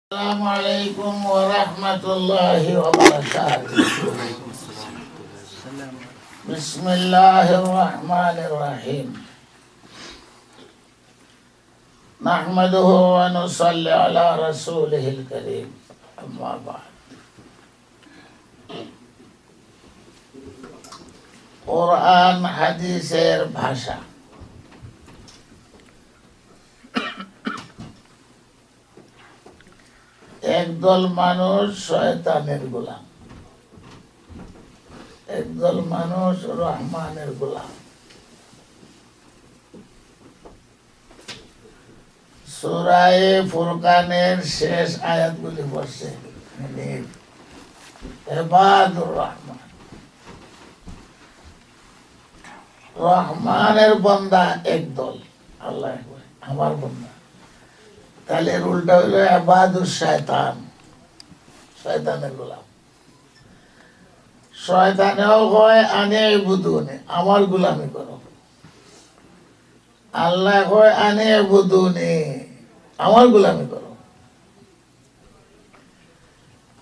السلام عليكم ورحمة الله وبركاته. بسم الله الرحمن الرحيم. نحمده ونصلي على رسوله الكريم. أما بعد. قرآن حديثের ভাষা একদল মানুষ শয়তানের গোলাম, একদল মানুষ রহমানের গোলাম। সূরা ফুরকানের শেষ আয়াতগুলি পড়ছে ইবাদুর রহমান, রহমানের বান্দা একদল, আল্লাহ আমার বান্দা। তাহলে উল্টা হইলো ইবাদুশ শয়তান, শয়তানের গোলাম। শয়তানেও কয় আনে ইবুদুনি, আমার গোলামি করো। আল্লাহ কয় আনে ইবুদুনি, আমার গোলামি করো।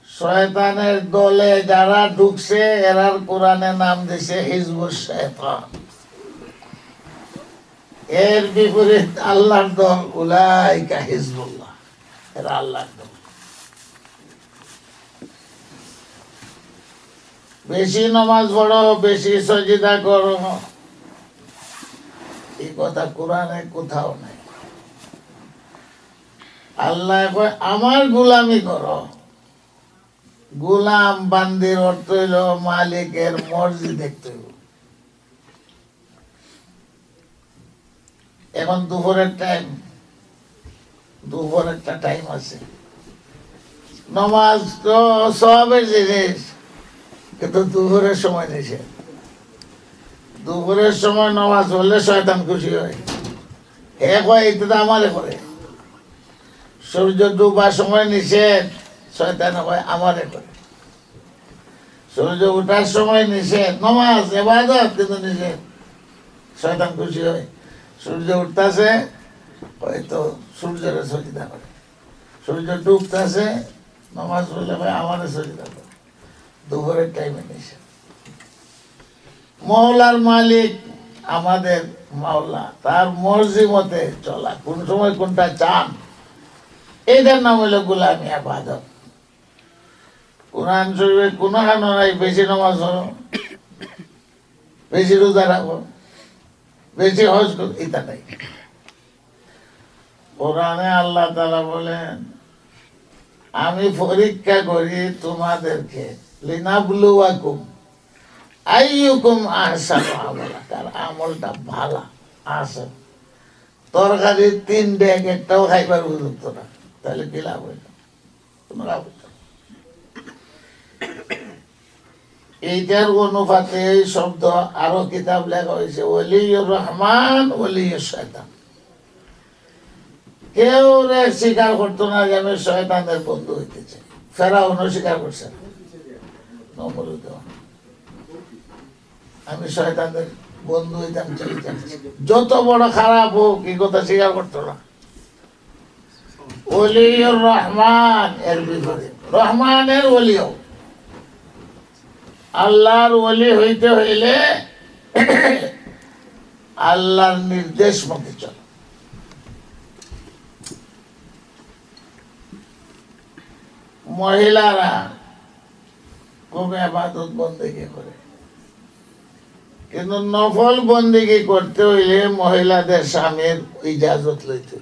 শয়তানের দলে যারা ঢুকছে এরার কোরআনে নাম দিছে হিজবুশ শয়তান। এর বিপরীত আল্লাহর দল উলাইকা হিজবুল্লাহ, এরা আল্লাহর দল। বেশি নামাজ পড়ো, বেশি সজিদা করো, এই কথা কোরআনে কোথাও নাই। আল্লাহ কয় আমার গোলামি করো। গোলাম বান্দির অর্থ হইল মালিকের মর্জি দেখতে হইব। এখন দুপুরের টাইম, দুপুর একটা টাইম আছে। নামাজ তো সবের জিনিস, কিন্তু দুপুরের সময় নিষেধ। দুপুরের সময় নামাজ হলে শয়তান খুশি হয়, এ কয় এটা আমারে করে। সূর্য ডুবার সময় নিষেধ, শয়তান কয় আমারে করে। সূর্য ওঠার সময় নিষেধ, নামাজ ইবাদত কিন্তু নিষেধ, শয়তান খুশি হয়। সূর্য উঠতেছে হয়তো সূর্যের সজিদা করে, সূর্য ডুবতেছে নামাজ পড়লে ভাই আমাদের সজিদা করে। দুপুরের টাইমে নিষেধ। মওলার মালিক আমাদের মাওলা, তার মর্জি মতে চলা, কোন সময় কোনটা চান, এইটার নাম হইল গোলামি ইবাদত। কোরআন শরীফে কোনো হানো নাই বেশি নামাজ পড়ো, বেশি রোজা রাখো, বেশি হজ করো, এটা নাই। কোরআনে আল্লাহ তাআলা বলেন আমি পরীক্ষা করি তোমাদেরকে, লিনাবলুয়াকুম আইয়ুকুম আহসানু আমালা, কার আমলটা ভালো। আহসান তরকারি 3 ডেক একটাও খাইবার উপযুক্ত না, তাহলে কি লাভ হইল? কোনো লাভ হইল। এইটার অনুপাতে এই শব্দ আরো কিতাব লেখা হয়েছে ওলিউর রহমান ওলিউর শয়তান। কেউ স্বীকার করতো না যে আমি শয়তানের বন্ধু হইতে চাই। ফেরাউনও স্বীকার করছে না, আমি শয়তানের বন্ধু হইতাম চাই। যত বড় খারাপ হোক এই কথা স্বীকার করতো না। ওলিউর রহমান এর বিপরীত, রহমানের ওলিও। আল্লাহর ওলি হইতে হইলে আল্লাহর নির্দেশ মতে চল। মহিলারা খুব ইবাদত বন্দেগী করে, কিন্তু নফল বন্দেগী করতে হইলে মহিলাদের স্বামীর ইজাজত লইতে।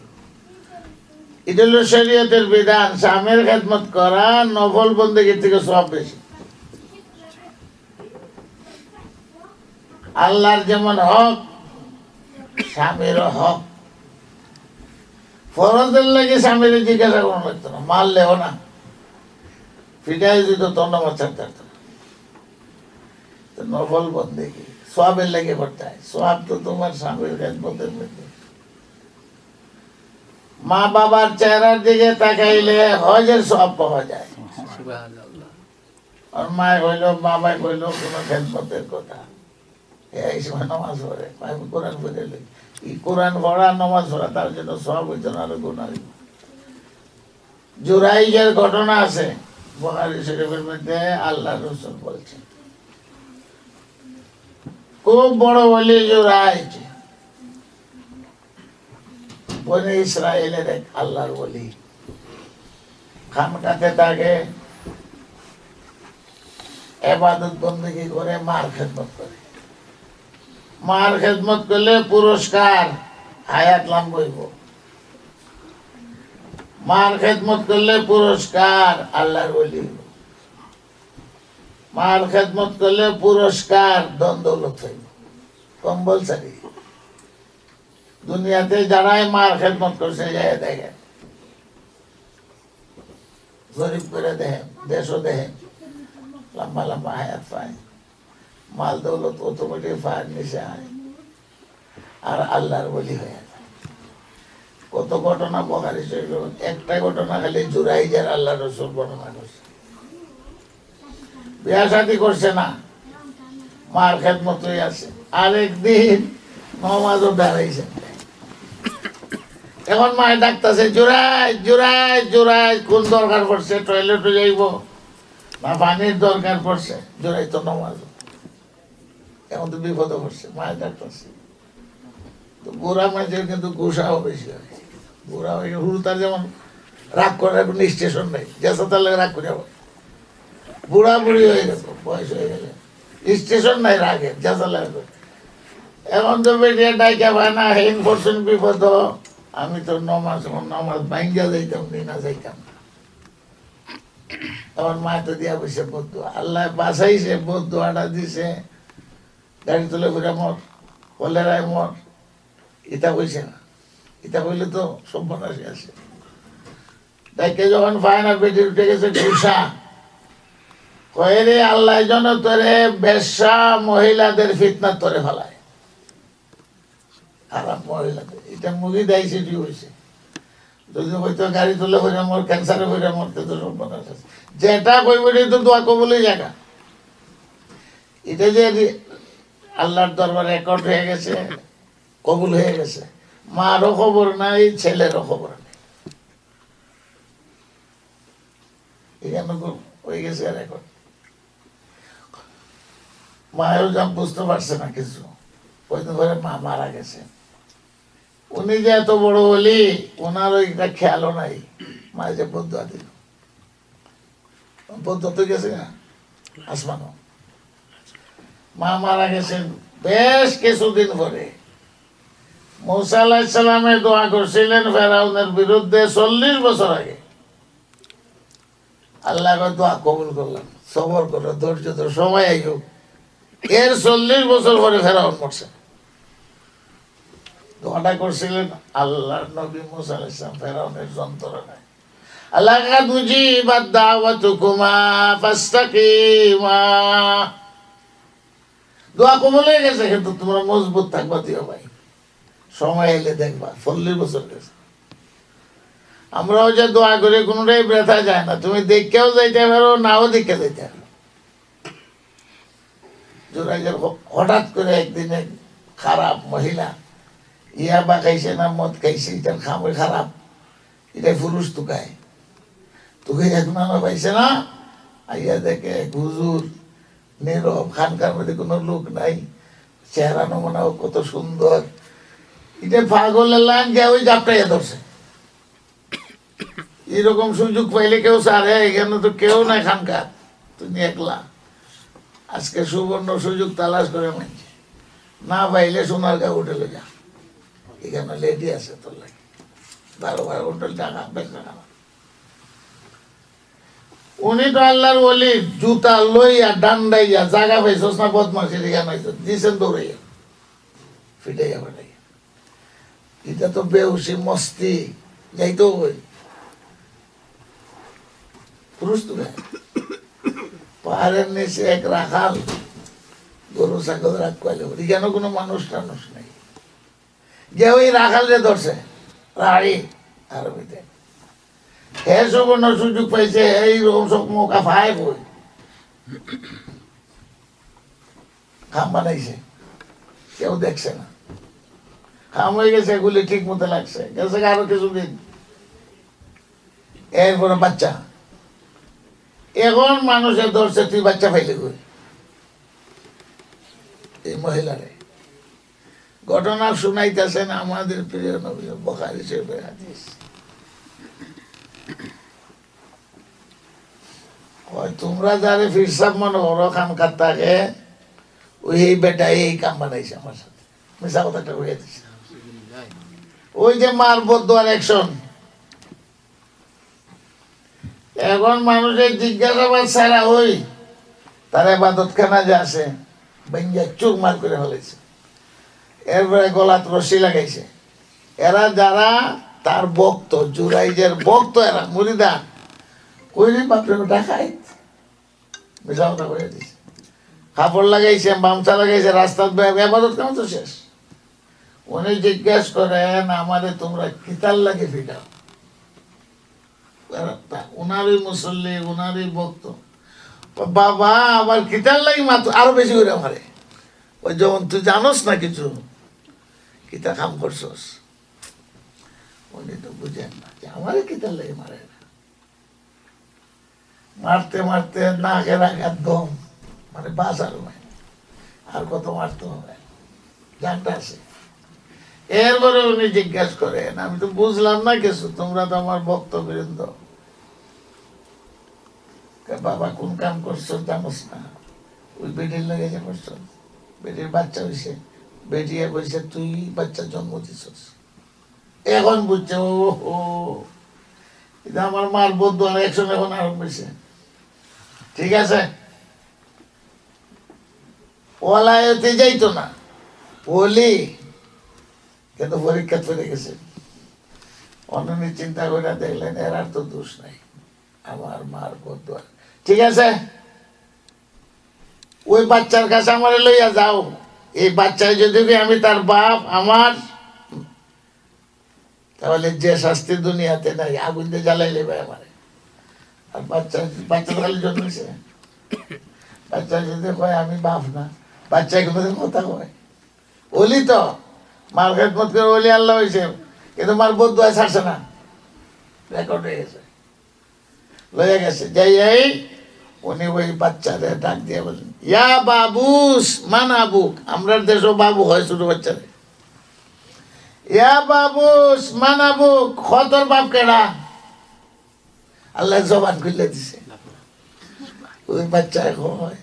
এটা হলো শরীয়তের বিধান। স্বামীর খেদমত করা নফল বন্দেগীর থেকে সব বেশি। আল্লাহর যেমন হক, স্বামীরও হক। ফরজের লাগে স্বামীর জিজ্ঞাসা করা লাগতো না, মারলেও না, ফিটাই দিত তন্ডমার ছাড়তে না। নফল বন্দেগী সওয়াবের লাগে করতে হয়। সওয়াব তো তোমার স্বামীর খেদমতের মধ্যে। মা বাবার চেহারার দিকে তাকাইলে হজের সওয়াব পাওয়া যায়। আর মায় কইল, বাবাই কইল কোনো খেদমতের কথা, এই সময় নামাজ পড়ে, আমি কোরআন পড়ে লিখি। এই কোরআন পড়া নামাজ পড়া তার জন্য সওয়াব হইতো না, আরো গুনাহ হইতো। জুরাইজের ঘটনা আছে বুখারী শরীফের মধ্যে। আল্লাহ রাসূল বলছেন খুব বড় ওলি জুরাইজ, বনি ইসরায়েলের এক আল্লাহর ওলি। খানকাতে থাকে, ইবাদত বন্দেগী করে, মার খেদমত করে। মার খেদমত করলে পুরস্কার হায়াত লম্বা হইব। মার খেদমত করলে পুরস্কার আল্লাহর ওলি হইব। মার খেদমত করলে পুরস্কার ধন দৌলত হইব। কম্পালসারি। দুনিয়াতে যারাই মার খেদমত করছে যায় দেখেন, গরিব করে দেখেন, দেশও দেখেন, লম্বা লম্বা হায়াত পায়, মাল দৌলত অটোমেটিক ফায়ার নিচে আয়, আর আল্লাহর বলি হয়ে যায়। কত ঘটনা বুখারী শরীফ, একটা ঘটনা খালি জুরাইজের আল্লাহ রাসূল বর্ণনা করছে। বিয়া শাদী করছে না, মার খেদমতই আছে। আরেকদিন নমাজও দাঁড়াইছে, এখন মায়ের ডাকতেছে, জুরাইজ জুরাইজ জুরাইজ, কোন দরকার পড়ছে? টয়লেটে যাইব না পানির দরকার পড়ছে? জুরাইজ তো নমাজ, এখন তো বিপদে পড়ছে, মায়ের ডাকতেছে। তো বুড়া মাঝের কিন্তু গোসাও বেশি হয়। বুড়া হয়ে হুড়তার যেমন রাগ করে, এখন স্টেশন নেই, জেসা তার লাগে রাগ করে যাবো। বুড়া বুড়ি হয়ে গেছে, বয়স হয়ে গেলে স্টেশন নাই, রাগে জেসা লাগে। এখন তো বেরিয়ে ডাইকা ভাই না, হেন পড়ছেন বিপদ, আমি তো নমাজ ভাঙ্গা যাইতাম না যাইতাম না। আমার মা তো দিয়া বসে বদ্ধ, আল্লাহ বাসাইছে, বদ্ধটা দিছে, গাড়ি তুলে ঘুরে মর, কলেরায় মর, ইটা বইছে না। ইটা বললে তো সম্পনাশি আছে। তাইকে যখন ফায়না পেটে উঠে গেছে ঘুষা, কয়ে রে আল্লাহ যেন তোরে বেশ্যা মহিলাদের ফিতনার তোরে ফেলায়, খারাপ মহিলাদের। এটা মুভি দেয়, সেটি হয়েছে। যদি হয়তো গাড়ি তুলে হইরা মর, ক্যান্সারে হইরা মরতে তো সম্পনাশ আছে। যেটা কইব তো দোয়া কবুলই জায়গা। এটা যে আল্লাহর দরবারে রেকর্ড হয়ে গেছে, কবুল হয়ে গেছে, মারও খবর নাই, ছেলেরও খবর নেই, এখানে হয়ে গেছে রেকর্ড। মায়েরও যা বুঝতে পারছে না কিছু, কয়দিন ধরে মা মারা গেছে। উনি যে এত বড় হলি, ওনার ওইটা খেয়ালও নাই, মা যে বদুয়া দিল, বদুয়া তো গেছে না আসমানো। মা মারা গেছেন বেশ কিছুদিন পরে। মূসা আলাইহিস সালামের দোয়া করছিলেন ফেরাউনের বিরুদ্ধে 40 বছর আগে। আল্লাহ দোয়া কবুল করলাম, সবর করো, ধৈর্য ধরো, সময় আইব। এর 40 বছর পরে ফেরাউন মরছে। দোয়াটা করছিলেন আল্লাহর নবী মূসা আলাইহিস সালাম ফেরাউনের যন্ত্রণায়। আল্লাহ উজিবাত দাওয়াতুকুমা ফাস্তাকিমা, দোয়া কবুল হয়ে গেছে, কিন্তু তোমরা মজবুত থাকবা, দিও ভাই, সময় এলে দেখবা। 40 বছর গেছে। আমরাও যে দোয়া করি কোনোটাই ব্যথা যায় না। তুমি দেখেও যাইতে পারো, নাও দেখে যাইতে পারো। জোরাইজের হঠাৎ করে একদিন এক খারাপ মহিলা ইয়াবা খাইছে না মদ খাইছে, এটার খামে খারাপ, এটাই পুরুষ তুকায়, তোকে এখন আনা পাইছে না। আইয়া দেখে হুজুর নীরব, খানকার মধ্যে কোনো লোক নাই, চেহারা নমুনাও কত সুন্দর। এটা পাগলের লাইন গিয়ে ওই জাপটাইয়া ধরছে। এরকম সুযোগ পাইলে কেউ সারে, এখানে তো কেউ নাই খানকার, তুমি একলা। আজকে সুবর্ণ সুযোগ তালাশ করে মানছে, না পাইলে সোনারগাঁ হোটেলে যা, এখানে লেডি আছে তোর লাগে, 12 হোটেল টাকা বেচা টাকা। উনি তো আল্লাহর ওলি, জুতা লইয়া ডান্ডাইয়া জায়গা পাইছস না বদমাসি দিয়েছেন, দৌড়াইয়া ফিটাইয়া ফাটাইয়া। এটা তো বেহুশি মস্তি, যাইতেও ওই পুরুষ তো পাহাড়ের নিচে এক রাখাল গরু ছাগল রাখ পাইলে, এখানে কোনো মানুষ টানুষ নেই। যে ওই রাখাল যে ধরছে রাড়ি আরবিতে, হে সুবর্ণ সুযোগ পাইছে, এইরকম সব মোকা ফাই বই খাম বানাইছে, কেউ দেখছে না। খাম হয়ে গেছে, এগুলি ঠিক মতো লাগছে, গেছে আরো কিছুদিন। এরপরে বাচ্চা, এখন মানুষের ধরছে তুই বাচ্চা পাইলে কই, এই মহিলারে ঘটনা শুনাইতেছেন আমাদের প্রিয় নবী বুখারী শরীফের হাদিস। তোমরা যারে ফিরসাব মনে করো খানকার থাকে, ওই এই বেটা এই কাম বানাইছে আমার সাথে, মিশা কথাটা হয়ে দিছে। ওই যে মার বদুয়ার অ্যাকশন, এখন মানুষের জিজ্ঞাসাবাদ ছাড়া ওই তার ইবাদতখানা যে আছে ভেঙ্গে চুরমার করে ফেলেছে, এরপরে গলাত রশি লাগাইছে। এরা যারা তার ভক্ত, জুরাইজের ভক্ত, এরা মুরিদান কইলি বাপরে ডাকাই মিশা কথা করে দিছে। কাপড় লাগাইছে, বামচা লাগাইছে, রাস্তার ইবাদত কেন তো শেষ। উনি জিজ্ঞেস করেন আমাদের তোমরা কিতার লাগে ফিটাও, উনারই মুসল্লি, উনারই ভক্ত। বাবা আবার কিতার লাগি মাত্র আরো বেশি করে মারে। ওই যেমন তুই জানোস না কিছু, কিতা কাম করছস। উনি তো বুঝেন না যে আমারে কিতার লাগি মারে না। মারতে মারতে নাকের আঘাত দম, মানে বাস আর কত মারতে হবে, জানটা আছে। এরপরে উনি জিজ্ঞেস করেন আমি তো বুঝলাম না কিছু, তোমরা তো আমার বক্তবৃন্দ, বাবা কোন কাম করছো জানোস না? ওই বেটির লেগে যে করছো, বেটির বাচ্চা হয়েছে, বেটিয়ে বলছে তুই বাচ্চা জন্ম দিছস। এখন বুঝছে ও এটা আমার মার বদ্ধ আর একশন এখন আরম্ভ হয়েছে। ঠিক আছে, ওলায়তে যাইতো না বলি, কিন্তু পরীক্ষা ফেলে গেছে। অন্যনি চিন্তা করে দেখলেন এর আর তো দোষ নাই, আমার মার বদ্ধ। ঠিক আছে, ওই বাচ্চার কাছে আমার লইয়া যাও। এই বাচ্চায় যদি আমি তার বাপ আমার, তাহলে যে শাস্তি দুনিয়াতে নাই, আগুন দিয়ে জ্বালাই লেবে আমার। আর বাচ্চা খালি জন্মেছে, বাচ্চা যদি কয় আমি বাপ না, বাচ্চা কোনো কথা কয় ওলি তো মার খেদমত করে ওলি আল্লাহ হয়েছে, কিন্তু মার বদ্ধ ছাড়ছে না, রেকর্ড হয়ে গেছে, লইয়া গেছে। যাই উনি ওই বাচ্চারে ডাক দিয়ে বলেন ইয়া বাবুস মান আবুক, আমরা দেশও বাবু হয় ছোট বাচ্চারে। ইয়া বাবুস মান আবুক, খতর বাপ কেডা? আল্লাহ জবান খুলে দিছে। ওই বাচ্চা হয়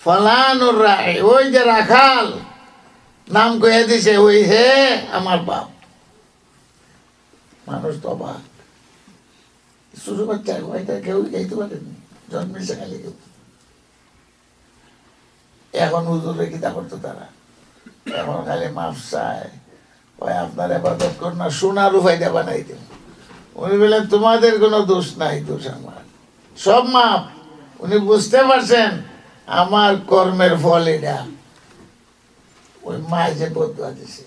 ফলানুর রায়, ওই যে রাখাল নাম কয়ে দিছে, ওই হে আমার বাপ। মানুষ তো অবাক, ছোট বাচ্চা এটা কেউ গাইতে পারেনি, জন্মেছে খালি কেউ। এখন হুজুরে কিতা করতো তারা, এখন খালি মাফ চায়, ওই আপনার ইবাদত কর না, সোনার উপায়টা বানাই দেব। উনি বললেন তোমাদের কোনো দোষ নাই, দোষ আমার, সব মাপ। উনি বুঝতে পারছেন আমার কর্মের ফল এটা। ওই মায় যে বদুয়া দিছে,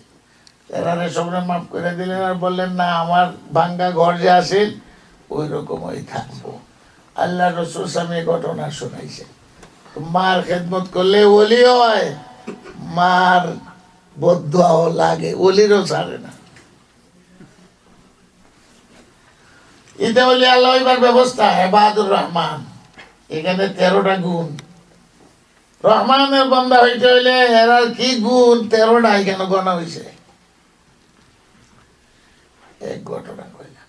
তারা সবরে মাফ করে দিলেন আর বললেন না আমার ভাঙ্গা ঘর যে আসেন ওই রকমই থাকবো। আল্লাহ রসুল সামনে ঘটনা শোনাইছে, মার খেদমত করলে ওলি হয়, মার বদুয়াও লাগে, ওলিরও ছাড়ে না। এটা হলে আল্লাহ এবার ব্যবস্থা ইবাদুর রহমান, এখানে 13টা গুণ। রহমানের বান্দা হইতে হইলে এরার কি গুণ 13টা এখানে গণা হয়েছে। এক ঘটনা কইলাম,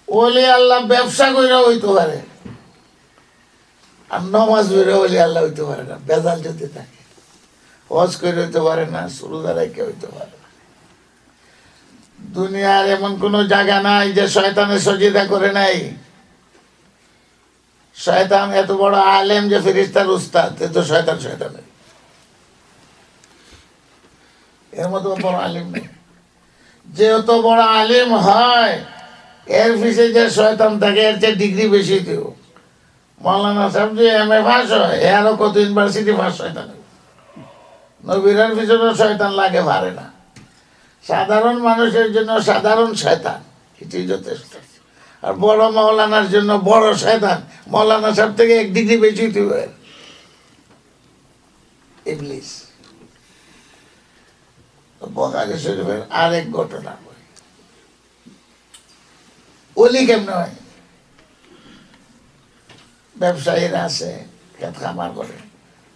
ওলি আল্লাহ ব্যবসা করে হইতে পারে, আর নমাজ করে ওলি আল্লাহ হইতে পারে না, বেজাল যদি থাকে। হজ করে হইতে পারে না, সুরুজা রেখে হইতে পারে না। দুনিয়ার এমন কোন জায়গা নাই যে শয়তানের সজিদা করে নাই। শয়তান এত বড় আলেম যে ফেরেশতার উস্তাদ, এ তো শয়তানের এর মতো বড় আলেম নেই। যে অত বড় আলেম হয় এর পিছিয়ে যে শয়তান থাকে এর চেয়ে ডিগ্রি বেশি কেউ। মৌলানা সাহেব যে MA পাস হয়, এরও কত ইউনিভার্সিটি পাস শয়তান। নবীরার পিছনে শয়তান লাগে পারে না। সাধারণ মানুষের জন্য সাধারণ শয়তান এটাই যথেষ্ট। আর বড় মৌলানার জন্য বড় শয়তান, মৌলানা সাহেব থেকে 1 ডিগ্রি বেশি ইবলিস। বুখারী শরীফের আরেক ঘটনা, ওলি কেমনে হয়? ব্যবসায়ীরা আছে, খেত খামার করে,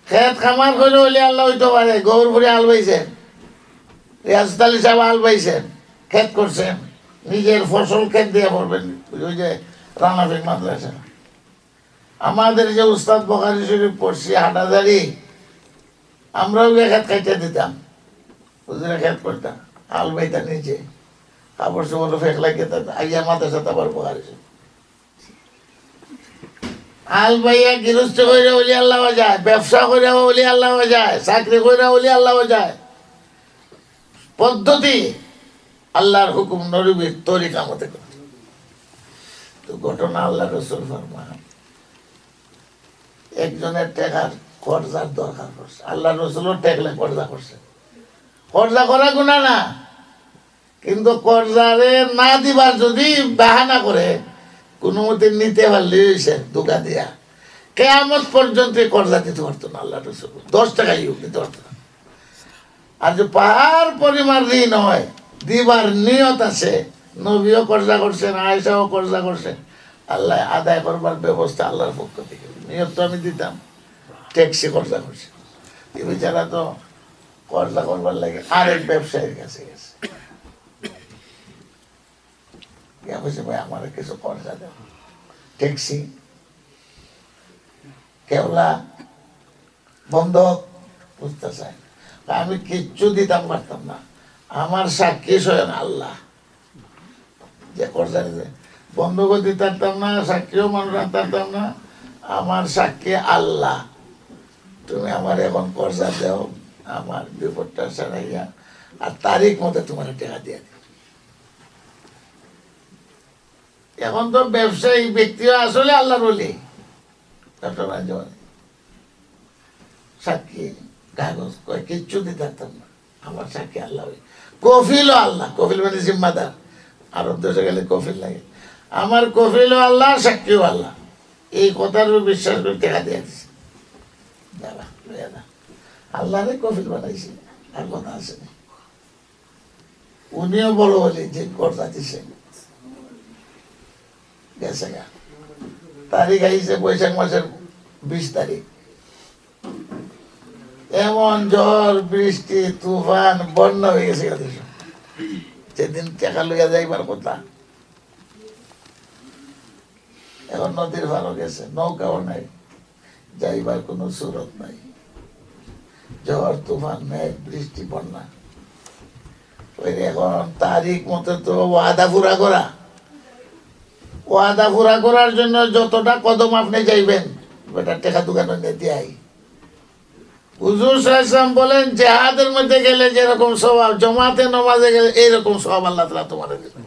খেত খামার করে ওলি আল্লাহ হইতে পারে। গৌরপুরে আল পাইছেন, রিয়াজত আলী সাহেব আল পাইছেন, খেত করছেন, নিজের ফসল খেত দিয়ে পড়বেন। ওই যে রানাফিক মাদ্রাসা, আমাদের যে উস্তাদ বখারি শরীফ পড়ছি হাটাদারি, আমরাও গিয়ে খেত খাইতে দিতাম, হুজুরে খেত করতাম, আল বাইতা নিচে কাপড় চোপড় ফেক লাগিয়ে আইয়া মাদ্রাসা আবার বখারি শরীফ আল ভাইয়া গৃহস্থ করে ওলি আল্লাহ যায়, ব্যবসা করে ওলি আল্লাহ যায়, চাকরি করে ওলি আল্লাহ যায়। পদ্ধতি আল্লাহর হুকুম নবীর তরিকা মতে করে। তো ঘটনা আল্লাহ রসুল ফরমান, একজনের টেকার কর্জার দরকার পড়ছে, আল্লাহ রসুলও টেকলে কর্জা করছে। কর্জা করা গুণা না, কিন্তু কর্জারে না দিবার যদি বাহানা করে কোনো মতে নিতে পারলে দোকা দিয়া কেয়ামত পর্যন্ত কর্জা দিতে পারতো না আল্লাহ রসুল, 10 টাকা দিতে পারতো না। আর যে পাহাড় পরিমাণ ঋণ হয়, দিবার নিয়ত আছে, নবীও কর্জা করছেন, আয়েশাও কর্জা করছেন, আল্লাহ আদায় করবার ব্যবস্থা আল্লাহর পক্ষ থেকে। নিয়ত তো আমি দিতাম, ট্যাক্সি কর্জা করছে, এই বেচারা তো কর্জা করবার লাগে আরেক ব্যবসায়ীর কাছে গেছে, বলছে ভাই আমার কিছু কর্জা দেব। ট্যাক্সি, কেওলা, বন্ধক বুঝতে চায়, আমি কিচ্ছু দিতাম পারতাম না, আমার সাক্ষী স্বয়ং আল্লাহ। যে কর্জা নিতে বন্ধকও দিতে পারতাম না, সাক্ষীও মানুষ আনতে পারতাম না, আমার সাক্ষী আল্লাহ। তুমি আমার এখন কর্জা দেও, আমার বিপদটা সারাইয়া, আর তারিখ মতো তোমার টাকা দিয়ে দিই। এখন তো ব্যবসায়ী ব্যক্তিও আসলে আল্লাহর ওলি, সাক্ষী কাগজ কয় কিচ্ছু দিতে পারতাম না, আমার সাক্ষী আল্লাহ। কফিলও আল্লাহ, কফিল মানে জিম্মাদার, আরব দেশে গেলে কফিল লাগে, আমার কফিলও আল্লাহ, সাক্ষীও আল্লাহ। এই কথার বিশ্বাস করে টাকা দিয়ে দিচ্ছে, আল্লাহরে কফিল বানাইছে, আর কথা আছে না। উনিও বড় বলি যে কর্জা দিছে, গেছে গা তারিখ আইছে বৈশাখ মাসের 20 তারিখ, এমন ঝড় বৃষ্টি তুফান বন্যা হয়ে গেছে। সেদিন টাকা লইয়া যাইবার কথা, এখন নদীর ভালো গেছে, নৌকাও নাই, যাইবার কোনো সুরত নাই, ঝড় তুফান নেই, বৃষ্টি বন্যা। এখন তারিখ মতো তো ওয়াদা পুরা করা, ওয়াদা পুরা করার জন্য যতটা কদম আপনি যাইবেন বেটা টেকা দোকানে নিয়ে দিয়াই। হুজুর সাল্লাল্লাহু বলেন জিহাদের মধ্যে গেলে যেরকম স্বভাব, জমাতে নামাজে গেলে এইরকম স্বভাব আল্লাহ তাআলা তোমার দিবেন।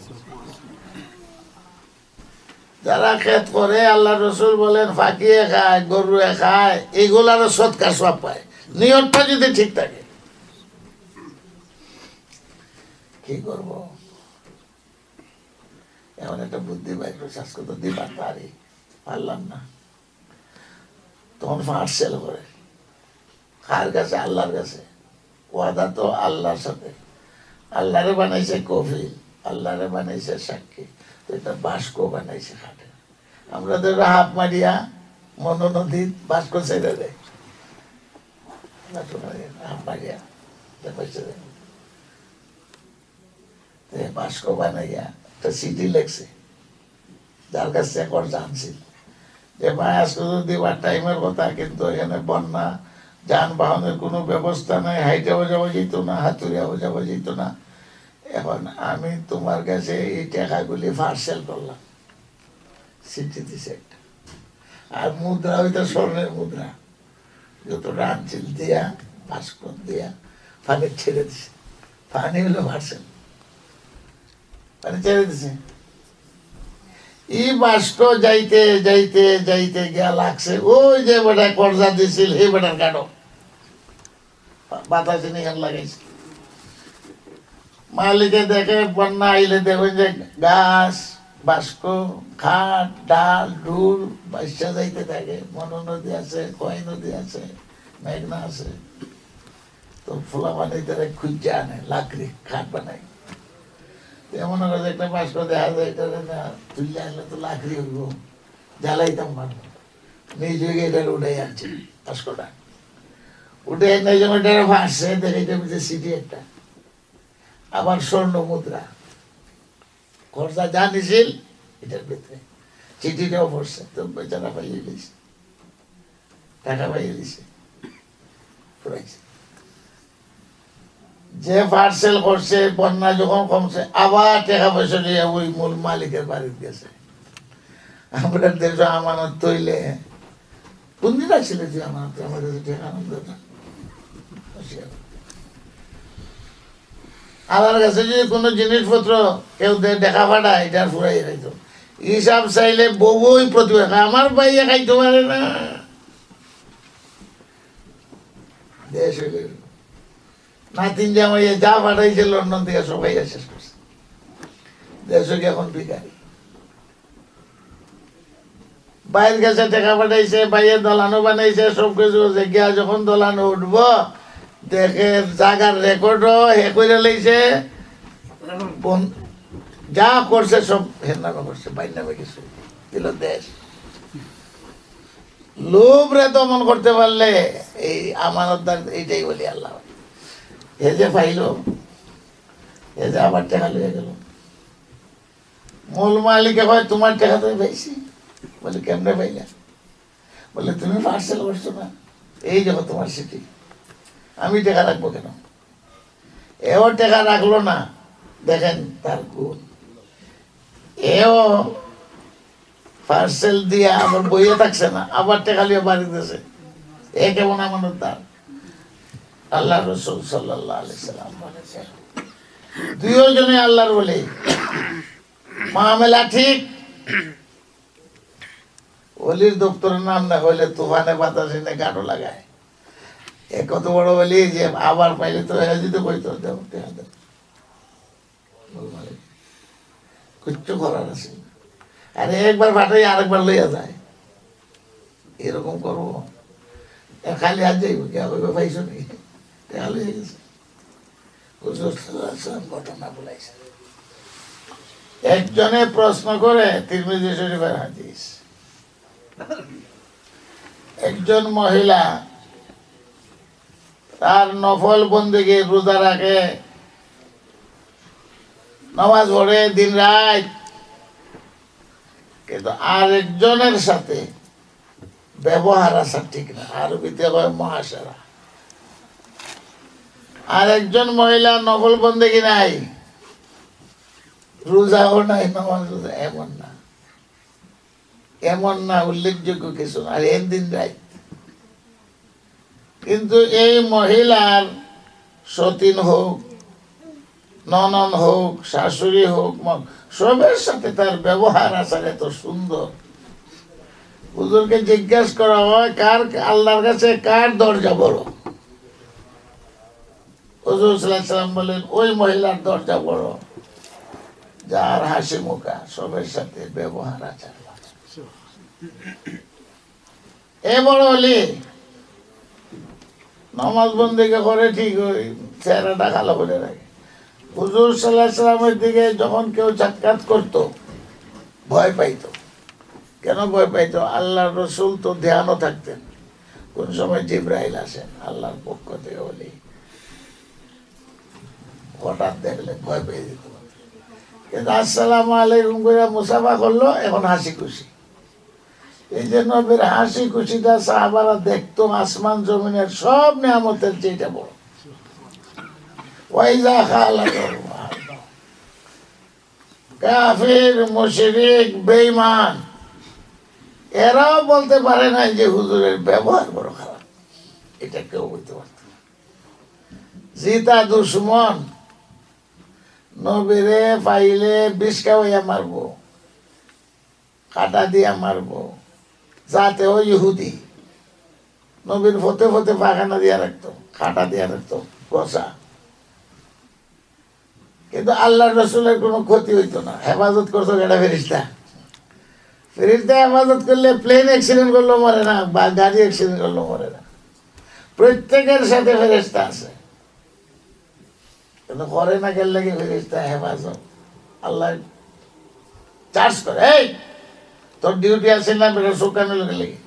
যারা খেত করে আল্লাহ রসুল বলেন ফাঁকিয়ে খায়, গরুয়ে খায়, এইগুলারও সৎকার সব পায়, নিয়তটা যদি ঠিক থাকে। কি করব, এমন একটা বুদ্ধি বাইর করে শ্বাস করতে দিবার পারি, পারলাম না, তখন পার্সেল করে কার কাছে? আল্লাহর কাছে। ওয়াদা তো আল্লাহর সাথে, আল্লাহরে বানাইছে কফিল, আল্লাহরে বানাইছে সাক্ষী, তো এটা বাস্ক বানাইছে খাটে। আমরা তো হাফ মারিয়া মনোনদী বাস্ক ছেড়ে দেয়, হাফ মারিয়া বাস্ক বানাইয়া একটা সিটি লেখছে, যার কাছে কর্জা আনছিল যে ভাই আজকে তো দিবার টাইমের কথা, কিন্তু এখানে বন্যা, যানবাহনের কোনো ব্যবস্থা নাই, হাইটেও যাওয়া যেত না, হাতুড়িয়াও যাওয়া যেত না, এখন আমি তোমার কাছে এই টাকাগুলি পার্সেল করলাম। সিটি দিছে একটা, আর মুদ্রা ওইটা স্বর্ণের মুদ্রা, যতটা আনছিল দিয়া পাসপোর্ট দিয়া পানি ছেড়ে দিছে, পানি হলো পার্সেল, পানি ছেড়ে দিছে। ই বাস্ক যাইতে যাইতে যাইতে গিয়া লাগছে ওই যে বেটা কর্জা দিছিল এই বেটার কাটো, বাতাসে নিয়ে লাগাইছে। মালিকে দেখে বন্যা আইলে দেখবেন যে গাছ, বাস্ক, খাট, ডাল, ঢুল বাসা যাইতে থাকে। মনো নদী আছে, কয় নদী আছে, মেঘনা আছে, তো ফোলা বানাইতে খুঁজে আনে, লাকড়ি খাট বানাই। মনে করে একটা বাস্ক দেখা যায় এটা না তুললে আসলে তো লাকড়ি হইব, জ্বালাইতাম পারবো, নিজে এটার উঠে আনছে বাস্কটা, উঠে একটা জমিটা ভাসছে, দেখে বুঝে সিটি একটা, আবার স্বর্ণ মুদ্রা খরচা যা নিছিল এটার ভিতরে চিঠিটাও পড়ছে, তো বেচারা পাইয়ে দিয়েছে, টাকা পাইয়ে দিছে, পুরাইছে। যে পার্সেল করছে বন্যা যখন কমছে আবার টাকা পয়সা নিয়ে ওই মূল মালিকের বাড়িতে গেছে। আমরা দেশ আমানত তৈলে কোন দিন আসছিল যে আমানত আমাদের টাকা আনন্দ আমার কাছে যদি কোনো জিনিসপত্র কেউ দেখা পাঠায় এটার ফুরাই খাইতো, হিসাব চাইলে বউই প্রতিভা আমার বাইয়া খাইতে পারে না। দেশ হইলে নাতিন জামাইয়া যা পাঠাইছে লন্ডন থেকে সবাই শেষ করছে, দেশকে এখন ভিখারি। বাইরের কাছে টাকা পাঠাইছে, বাইরে দলানো বানাইছে, সব কিছু করছে, গিয়া যখন দলানো উঠবো দেখে জাগার রেকর্ডও হে করে লাইছে, যা করছে সব হের নামে করছে, বাইর নামে কিছু দিল দেশ। লোভ রে দমন করতে পারলে এই আমানতদার এইটাই বলি আল্লাহ। হে যে পাইল, হে যে আবার টাকা লিয়ে গেল, মূল মালিকে হয় তোমার টাকা তুমি পাইছি, বলে কেমনে পাইলা, বলে তুমি পার্সেল করছো না, এই দেখো তোমার সিটি, আমি টাকা রাখবো কেন? এও টাকা রাখলো না, দেখেন তার গুণ। এও পার্সেল দিয়ে আবার বইয়ে থাকছে না, আবার টাকা লিয়ে বাড়ি দিয়েছে, এ কেমন আমানতদার? আল্লাহ রসুল সাল্লাল্লাহু আলাইহি সাল্লাম বলেছেন দুইজনে আল্লাহর বলে মামলা ঠিক। ওলির দপ্তরের নাম না হইলে তুফানে বাতাসে না গাঢ় লাগায়, এ কত বড় বলি যে আবার পাইলে তো যদি কইতো কিচ্ছু করার আছে, আরে একবার ফাটাই আরেকবার লইয়া যায়, এরকম করবো খালি হাত যাইব কে পাইছো নি ঘটনা বলাইছে। একজনে প্রশ্ন করে তিরমিজি শরীফের হাদিস, একজন মহিলা তার নফল বন্দেগী রোজা রাখে, নামাজ পড়ে দিন রাত, কিন্তু আরেকজনের সাথে ব্যবহার আসা ঠিক না, আরবিতে হয় মহাসারা। আর একজন মহিলা নফল বন্দেগী নাই, রোজাও নাই, নামাজ রোজা এমন না, এমন না, উল্লেখযোগ্য কিছু না, আর এর দিন রাত। কিন্তু এই মহিলার সতীন হোক, ননদ হোক, শাশুড়ি হোক, সবের সাথে তার ব্যবহার আচার এত সুন্দর। হুজুরকে জিজ্ঞাসা করা হয় কার আল্লাহর কাছে কার দরজা বড়? হুজুর সাল্লাল্লাহু আলাইহি সাল্লাম বলেন ওই মহিলার দরজা বড় যার হাসি মুখা, সবের সাথে ব্যবহার আচার। এ বড় হলি নামাজ বন্দেগী করে ঠিক, ওই চেহারাটা কালো করে রাখে। হুজুর সাল্লাল্লাহু আলাইহি সাল্লামের দিকে যখন কেউ সাক্ষাৎ করতো ভয় পাইতো। কেন ভয় পাইতো? আল্লাহর রসুল তো ধ্যানও থাকতেন, কোন সময় জিবরাইল আসেন আল্লাহর পক্ষ থেকে বলি, হঠাৎ দেখলে ভয় পেয়ে যেত। কিন্তু আসসালামু আলাইকুম করে মুসাফা করলো, এখন হাসি খুশি। এই যে নবীর হাসি খুশিটা সাহাবারা দেখতো আসমান জমিনের সব নিয়ামতের চেয়ে বড়। ওয়াইজা খালাতুল কাফির, মুশরিক, বেঈমান এরাও বলতে পারে না যে হুজুরের ব্যবহার বড় খারাপ, এটা কেউ বলতে পারত না। জিতা দুশ্মন নবীরে পাইলে বিষ খাওয়াইয়া মারবো, কাটা দিয়া মারবো, যাতে ও ইহুদি নবীর ফতে ফতে পাখানা দিয়া রাখতো, কাটা দিয়া রাখতো কষা। কিন্তু আল্লাহ রসুলের কোনো ক্ষতি হইতো না, হেফাজত করতো এটা ফেরিস্তা। ফেরিস্তা হেফাজত করলে প্লেন অ্যাক্সিডেন্ট করলেও মরে না, বা গাড়ি অ্যাক্সিডেন্ট করলেও মরে না। প্রত্যেকের সাথে ফেরিস্তা আছে, কিন্তু করে না গেলে কি ফেরিস্তা হেফাজত? আল্লাহ চার্জ করে, এই তোর ডিউটি আসিল না, বেটা শুকানো লোকে লেগে,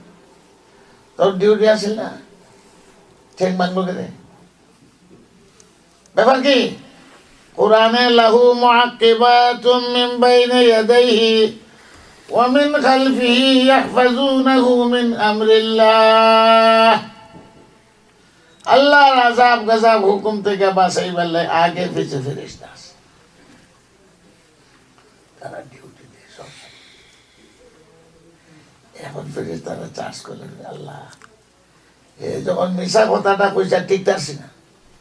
তোর ডিউটি আসিল না, ঠেক ভাঙবো কেন? ব্যাপার কি? কোরআনে লাহু মুআক্কিবাতুম মিন বাইনি ইয়াদাইহি ওয়া মিন খালফিহি ইয়াহফাজুনাহু মিন আমরিল্লাহ। আল্লাহর আযাব গজব হুকুম থেকে বাঁচাইবার লাগে আগে পিছে ফেরেশতা আছে, তারা ডিউটি দেয় সব। এখন ফেরেশতারা চার্জ করলেন, আল্লাহ এ যখন মিশা কথাটা কইছে ঠিক থাকছি না,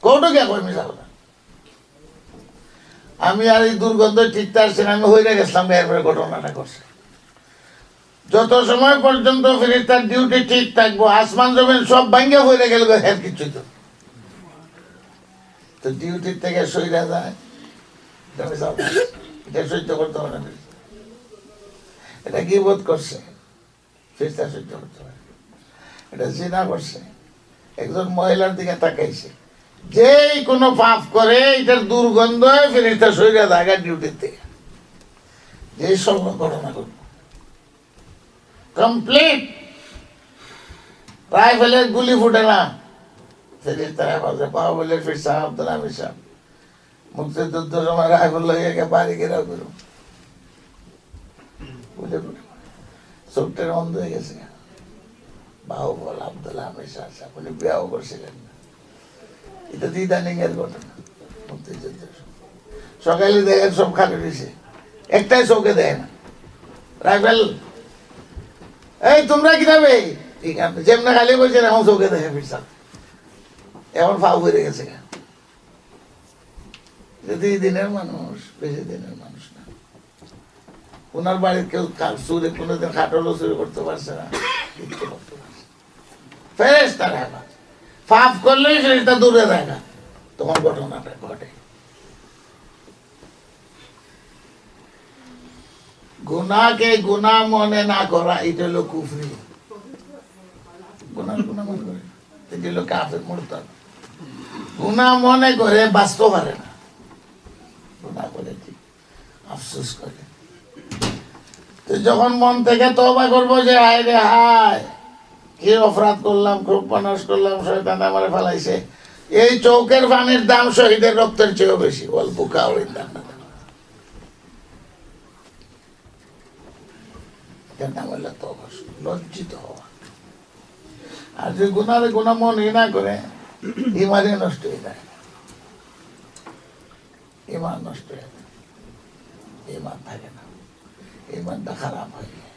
কোটো কে কই মিশা কথা, আমি আর এই দুর্গন্ধ ঠিক থাকছি না, আমি হইরে গেছিলাম, এরপরে ঘটনাটা করছে। যত সময় পর্যন্ত ফেরেশতার ডিউটি ঠিক থাকবো, আসমান জমিন সব ভাঙ্গে হইরে গেল, এর কিছু তো ডিউটির থেকে সইরা যায়, এটা সহ্য করতে পারে না। এটা কি বোধ করছে, ফেরেশতা সহ্য করতে পারে। এটা জিনা করছে, একজন মহিলার দিকে তাকাইছে, যেই কোনো পাপ করে এটার দুর্গন্ধ ফেরেশতা সইরা যায় ডিউটির থেকে, যেই সব ঘটনা করবো কমপ্লিট, রাইফেলের গুলি ফুটে না, ফেরেশতারা বলে বাহুবলের ফির সাহেব আব্দুল হামিদ সাহেব মুক্তিযুদ্ধ সময় রাইফেল লইয়া বাড়ি ঘেরাও করো, চোখটার অন্ধ হয়ে গেছে। বাহুবল আব্দুল হামিদ সাহেব বলে বিয়াও করছিলেন না, এটা তো ইদানিং এর ঘটনা। মুক্তিযুদ্ধের সকালে দেখেন সব খালি রয়েছে, একটাই চোখে দেয় না রাইফেল, এই তোমরা কি যাবে, ঠিক আছে যেমন খালি বলছে এখন চোখে দেখে ফিরসাল, এখন ফাউ হয়ে গেছে। যদি দিনের মানুষ, বেশি দিনের মানুষ না, ওনার বাড়ির কেউ চুরি কোনোদিন খাটলো চুরি করতে পারছে না, কিচ্ছু করতে পারছে। ফেরেশতারা পাপ করলেই ফেরেশতা দূরে দেখা, তোমার ঘটনাটা ঘটে। গুনাহকে গুনাহ মনে না করা, এটা হলো কুফরি। গুনাহ গুনাহ মনে করে, এটা হলো কাফের, মুরতাদ। গুনাহ মনে করে বাঁচতে পারে না, গুনাহ করে ঠিক আফসোস করে। তো যখন মন থেকে তওবা করবো যে হায় রে হায়, কি অপরাধ করলাম, খুব মানুষ করলাম, শয়তান আমারে ফেলাইছে, এই চৌকের পানির দাম শহীদের রক্তের চেয়েও বেশি, অল্প কাউরির দাম না। লজ্জিত হওয়া। আর যে গুনারে গুনাহ মনে না করে, ইমানই নষ্ট হয়ে যায়, ইমান নষ্ট হয়ে যায়, ইমান থাকে না, ইমানটা খারাপ হয়ে যায়।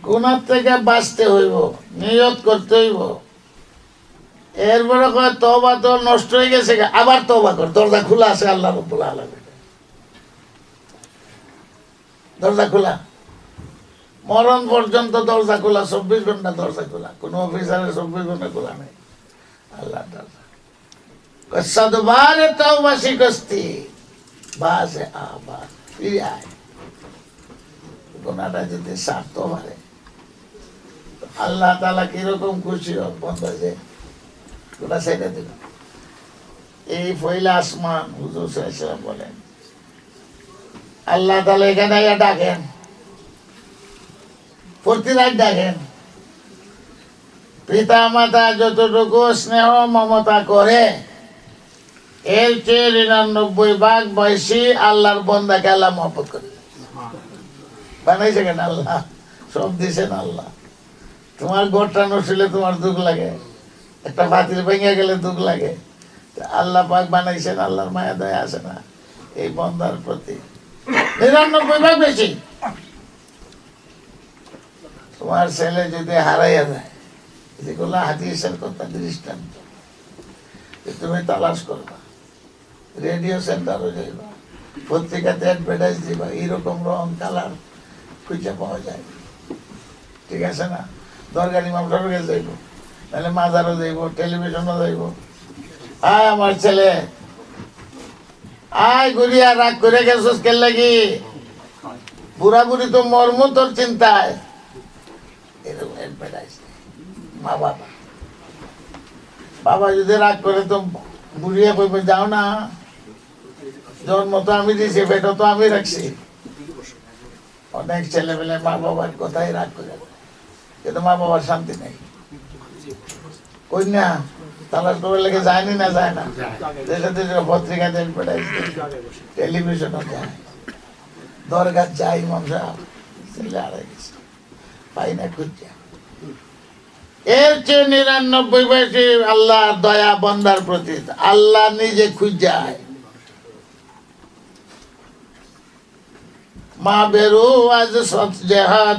গুনার থেকে বাঁচতে হইব, নিয়ত করতে হইব। এরপরে কয় তওবা তো নষ্ট হয়ে গেছে, আবার তওবা কর, দরজা খোলা আছে আল্লাহ রাব্বুল আলামিন, দরজা খোলা, মরণ পর্যন্ত দরজা খোলা, 24 ঘন্টা দরজা খোলা, কোন অফিসারের 24 ঘন্টা খোলা নেই, আল্লাহ দরজা। সদবারে তওবা শিকস্তি বাজে আবার ফিরে আয়। গুনাহটা যদি সারতে পারে, আল্লাহ তাআলা কিরকম খুশি হন, বন্ধা যে গুনাহ ছেড়ে দিল। এই পয়লা আসমান, হুজুর সাল্লাল্লাহু আলাইহি ওয়াসাল্লাম বলেন, আল্লাহ তাআলা এখানে ডাকেন, প্রতি রাত ডাকেন। পিতা মাতা যতটুকু স্নেহ মমতা করে, এর চেয়ে 99 ভাগ বেশি আল্লাহর বান্দাকে আল্লাহ মহব্বত করে। বানাইছে কেন আল্লাহ, সব দিছেন আল্লাহ। তোমার ঘরটা নসিলে তোমার দুঃখ লাগে, একটা বাতিল ভেঙে গেলে দুঃখ লাগে, আল্লাহ পাক বানাইছেন, আল্লাহর মায়া দয়া আছে না এই বান্দার প্রতি? 99 ভাগ বেশি। তোমার ছেলে যদি হারাইয়া যায়, যেগুলো হাদিসের কথা দৃষ্টান্ত, তুমি তালাশ করবা, রেডিও সেন্টারও যাইবা, পত্রিকাতে অ্যাডভার্টাইজ দিবা, এইরকম রং কালার খুঁজে পাওয়া যায়, ঠিক আছে না? দরকার ইমাম সাহেবের যাইব, নাহলে মাজারও যাইব, টেলিভিশনও যাইব। আয় আমার ছেলে, আয় ঘুরিয়া রাগ করে গেছিস কেন লাগি, বুড়া বুড়ি তো মর্ম তোর চিন্তায়, এরকম অ্যাডভার্টাইজ। মা বাবা, বাবা যদি রাগ করে তো বুড়িয়া কইবে যাও না, জন্ম তো আমি দিয়েছি, পেটও তো আমি রাখছি। অনেক ছেলেমেলে মা বাবার কথাই রাগ করে, কিন্তু মা বাবার শান্তি নেই। কই না তালাশ করে লেগে যায়নি না, যায় না, দেশে দেশে পত্রিকা দেন পাঠাইছে, টেলিভিশনও যায়, দরগা যাই ইমাম সাহেব ছেলে হারাই গেছে, পাই না খুঁজছে। এর চেয়ে 99 বেশি আল্লাহ দয়া বন্দার প্রতি, আল্লাহ নিজে খুঁজায়। মা বেরু আজ সৎ জেহাদ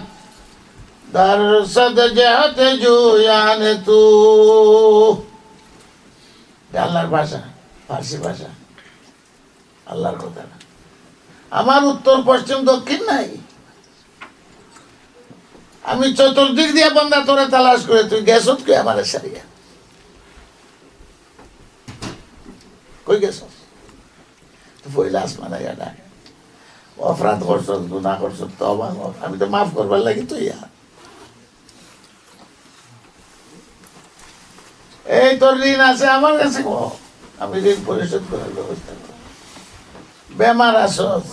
দার সদ জেহাদ জুয়ানে তু, আল্লাহর ভাষা, ফার্সি ভাষা, আল্লাহর কথা না। আমার উত্তর পশ্চিম দক্ষিণ নাই, আমি চতুর্দিক দিয়ে বন্ধা তোরে তালাশ করে, তুই গেছ কে আমার সারিয়া, কই গেছ? পয়লা আসমানে ডাকে, অপরাধ করছ, গুনাহ করছ, তওবা কর, আমি তো মাফ করবার লাগি তুই। এই তোর ঋণ আছে আমার কাছে, আমি ঋণ পরিশোধ করার ব্যবস্থা কর। বেমার আসস,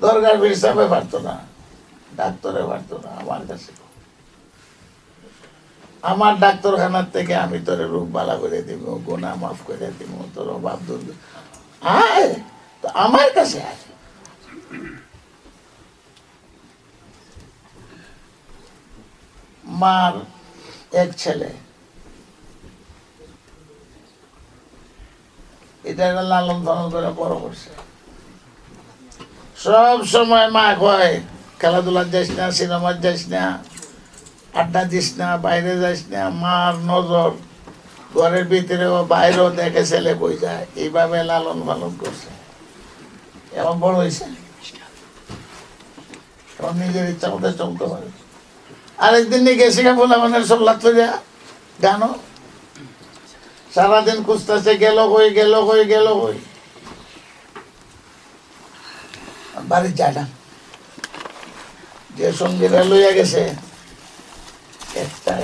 দরগার হিসাবে পারতো না, ডাক্তারে পারতো না, আমার কাছে, আমার ডাক্তারখানার থেকে আমি তোর রোগ বালা করে দিব, গুনাহ মাফ করে দিব, তোর অভাব দূর আয়, তো আমার কাছে আয়। মার এক ছেলে, এটা লালন পালন করে বড় করছে। সব সময় মা কয় খেলাধুলা যাইস না, সিনেমা যাইস না, আড্ডা দিস না, বাইরে যাইস না। মার নজর ঘরের ভিতরেও বাইরেও দেখে ছেলে বই যায়, এইভাবে লালন পালন করছে। এখন বড় হয়েছে, এখন নিজের ইচ্ছা মতো চলতে পারে। আরেকদিন নিয়ে গেছে বলে মানে সব লাগতো যা গানও, সারাদিন খুঁজতেছে, গেল কই গেল কই গেল কই, বাড়ির যায় না। যে সঙ্গীরা লইয়া গেছে একটাই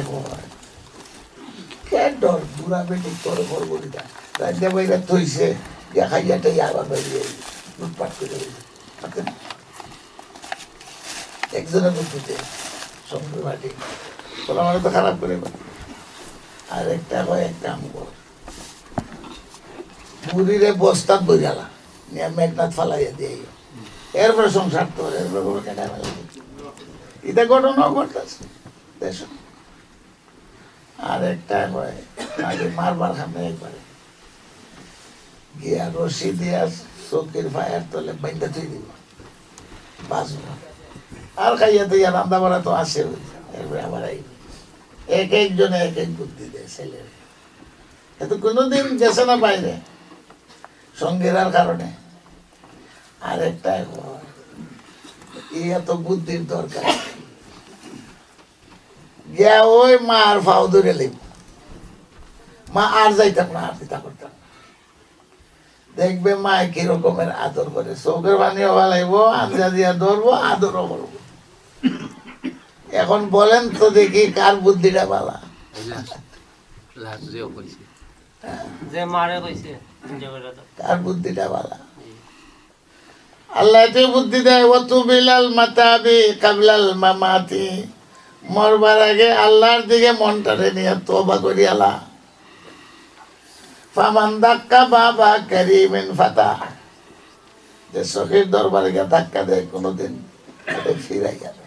ডর, বুড়া বেটি তোর বরবরিটা রাজ্যা বইরা থইছে, খাইয়াটাই আবার বেরিয়ে লুটপাট করে একজনের বুদ্ধিতে সঙ্গী বাটি বলে আমার তো খারাপ করে। আর একটা হয় এক কাম কর, বুড়িরে বস্তাত বইয়ালা নিয়ে মেঘনাথ ফালাইয়া দিয়ে এরপরে সংসার তোর, এরপরে কেটে ফেলা। এটা ঘটনাও ঘটতেছে দেশ। আর একটা হয় আগে মারবার খামে একবারে গিয়া রশি দিয়া চৌকির ফায়ার তলে বাইন্দা থই দিব, বাঁচব। আর খাইয়া দিয়া রান্না বাড়া তো আসে, এরপরে আবার এক একজনে এক এক বুদ্ধি দেয় ছেলের। এত কোনোদিন গেছে না বাইরে সঙ্গীরার কারণে। আর একটা এত বুদ্ধির দরকার, গিয়া ওই মা আর ফাও ধরে লিব, মা আর যাইতাম না, আর পিতা করতাম না। দেখবে মা কি রকমের আদর করে, চোখের পানিও ভালাইব, আঞ্জা দিয়া ধরবো, আদরও করবো। এখন বলেন তো দেখি কার বুদ্ধিটা ভালা? কার বুদ্ধিটা ভালা? আল্লাহ বুদ্ধি দেয়, ওয়াতু বিলাল মাতাবি কাবলাল মামাতি, মরবার আগে আল্লাহর দিকে মনটারে নিয়ে তওবা করি। আল্লাহ ফামান দাক্কা বাবা কারীমিন ফাতা, যে সখীর দরবারে গিয়ে ধাক্কা দেয় কোনোদিন ফিরাই যাবে।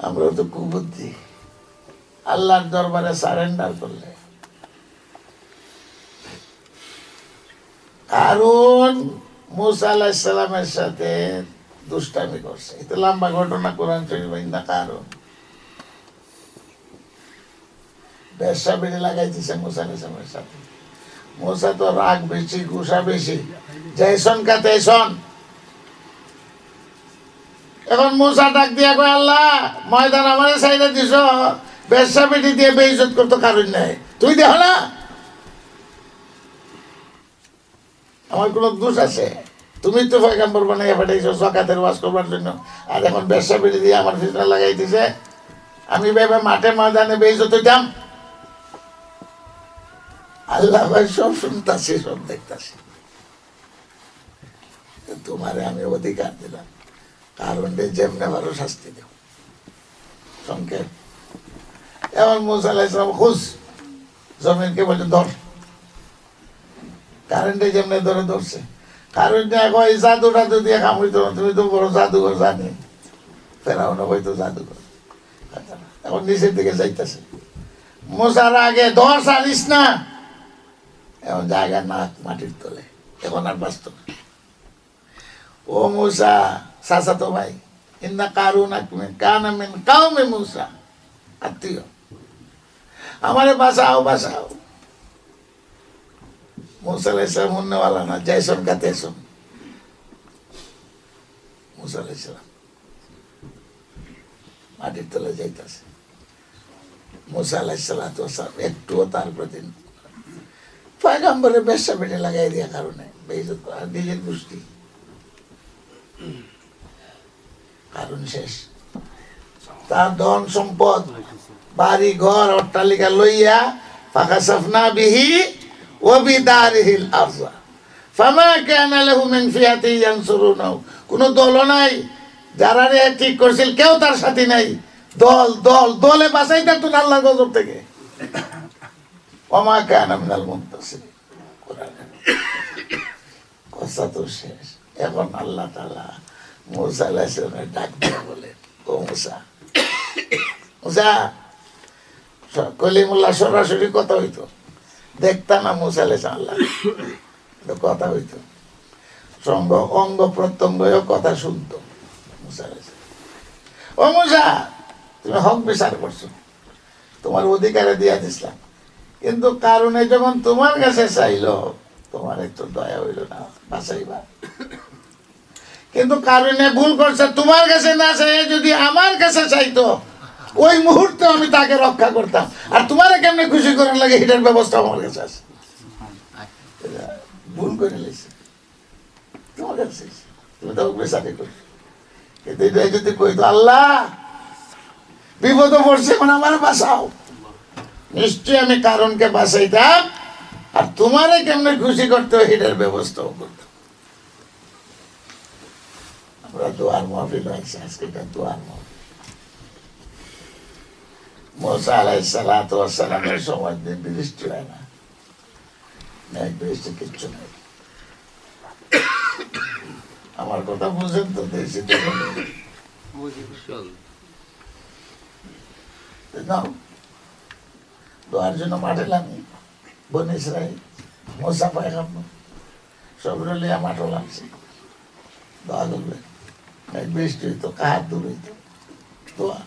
আমরা তো কুবুদ্ধি, আল্লাহর দরবারে সারেন্ডার করলে। হারুন মুসা আলাইহিস সালামের সাথে দুষ্টামি করছে, এটা লম্বা ঘটনা, কোরআন শরীফে না। কারণ ব্যবসা বেড়ে লাগাই দিছে মুসা আলাইহিস সালামের সাথে। মুসা তো রাগ বেশি, গুসা বেশি, যাইছন কাতেছন। এখন মুসা ডাক দিয়া কয়, আল্লাহ ময়দান আমারে চাইলে দিছ, ব্যবসা বেটি দিয়ে বেইজ্জত করতে কারণ নাই, তুই দেখ না আমার কোনো দোষ আছে? তুমি তো পয়গাম্বর বানাইয়া পাঠাইছো যাকাতের ওয়াজ করবার জন্য, আর এখন ব্যবসা বেটি দিয়ে আমার ফিতনা লাগাই দিছে। আমি ভেবে মাঠে ময়দানে বেইজ্জত হইতাম, আল্লাহ ভাই সব শুনতাছি, সব দেখতাছি, তোমারে আমি অধিকার দিলাম, কারণ যেমনে পারো শাস্তি দেব। সংক্ষেপ, এমন মুসা আলাইহিস সালাম খুশ জমিনকে বলে ধর, কারেন্টে যেমনে ধরে ধরছে, কারেন্টে এখন এই জাদু টাদু দিয়ে কামড়িত, তুমি তো বড় জাদুঘর জানি, ফেরাও না হয়তো জাদুঘর। এখন নিচের দিকে যাইতেছে, মুসার আগে ধর সারিস না, এখন জায়গা নাক মাটির তলে, এখন আর বাঁচত না। ও মুসা চাচাতো ভাই, ইন্না কারুন কানা মিন কাউমে মুসা, আত্মীয়, আমারে বাঁচাও বাঁচাও। মুসা আলাইহিস সালাম উন্নওয়ালা না, জয়সন কা তেসন। মুসা আলাইহিস সালাম মাটির তলে যাইতেছে, মুসা আলাইহিস সালাম একটুও তার প্রতি পয়গম্বরের বেশ্যা পেটে লাগাই দেওয়ার কারণে বেইজ্জত করা, নিজের গোষ্ঠী, কারণ শেষ। তার ধন সম্পদ, বাড়ি ঘর অট্টালিকা লইয়া ফাকাশাফনা বিহি ওয়া বিদারিহিল আরযা ফামা কানা লাহু মিন ফিয়াতিন ইয়ানসুরুনাহু, কোনো দল নাই, যারা ঠিক করছিল কেউ তার সাথে নাই, দল দল দলে বাঁচাইতে তো আল্লাহর গজব থেকে। ওমা কানা মিনাল মুনতাসির, কথা তো শেষ। এখন আল্লাহ তাআলা মুসা আলাইহিস সালামের ডাক দিয়ে বলেন, ও মুসা, মুসা, কলিমুল্লাহ সরাসরি কথা হইতো, দেখতা না মুসা আলাইহিস সালাম, কথা হইতো, সঙ্গ অঙ্গ প্রত্যঙ্গও কথা শুনতো মুসা আলাইহিস সালাম। ও মুসা, তুমি হক বিচার করছো, তোমার অধিকারে দিয়া দিছিলাম, কিন্তু কারণে যখন তোমার কাছে চাইলো, তোমার একটু দয়া হইল না, বাঁচাইবা। কিন্তু কারণে ভুল করছে, তোমার কাছে না চাই যদি আমার কাছে চাইতো, ওই মুহূর্তে আমি তাকে রক্ষা করতাম, আর তোমারে কেমনে খুশি করার লাগে এটার ব্যবস্থা আমার কাছে আছে। ভুল করে লেছে তোমার কাছে, তুমি তো বেসারি করছো, কিন্তু এটাই যদি কইতো আল্লাহ বিপদে পড়ছে, এখন আমার বাঁচাও, নিশ্চয়ই আমি কারণকে বাঁচাইতাম, আর তোমারে কেমনে খুশি করতে হয় এটার ব্যবস্থাও করতাম। আমরা দোয়ার মাহফিল হয়েছে আজকে, এটা দোয়ার মাহফিল। মুসা আলাইহিস সালামের সময় বৃষ্টি হয় না, মেঘ বৃষ্টি কিচ্ছু নেই। আমার কথা বুঝেন তো, দেশি দোয়ার জন্য মাঠে নামি, বনি ইসরাইল, মুসা পয়গম্বর সব লিয়া মাঠও লাগছে, দোয়া করবে, বৃষ্টি হইতো, কাহার দূর হইতো, দোয়া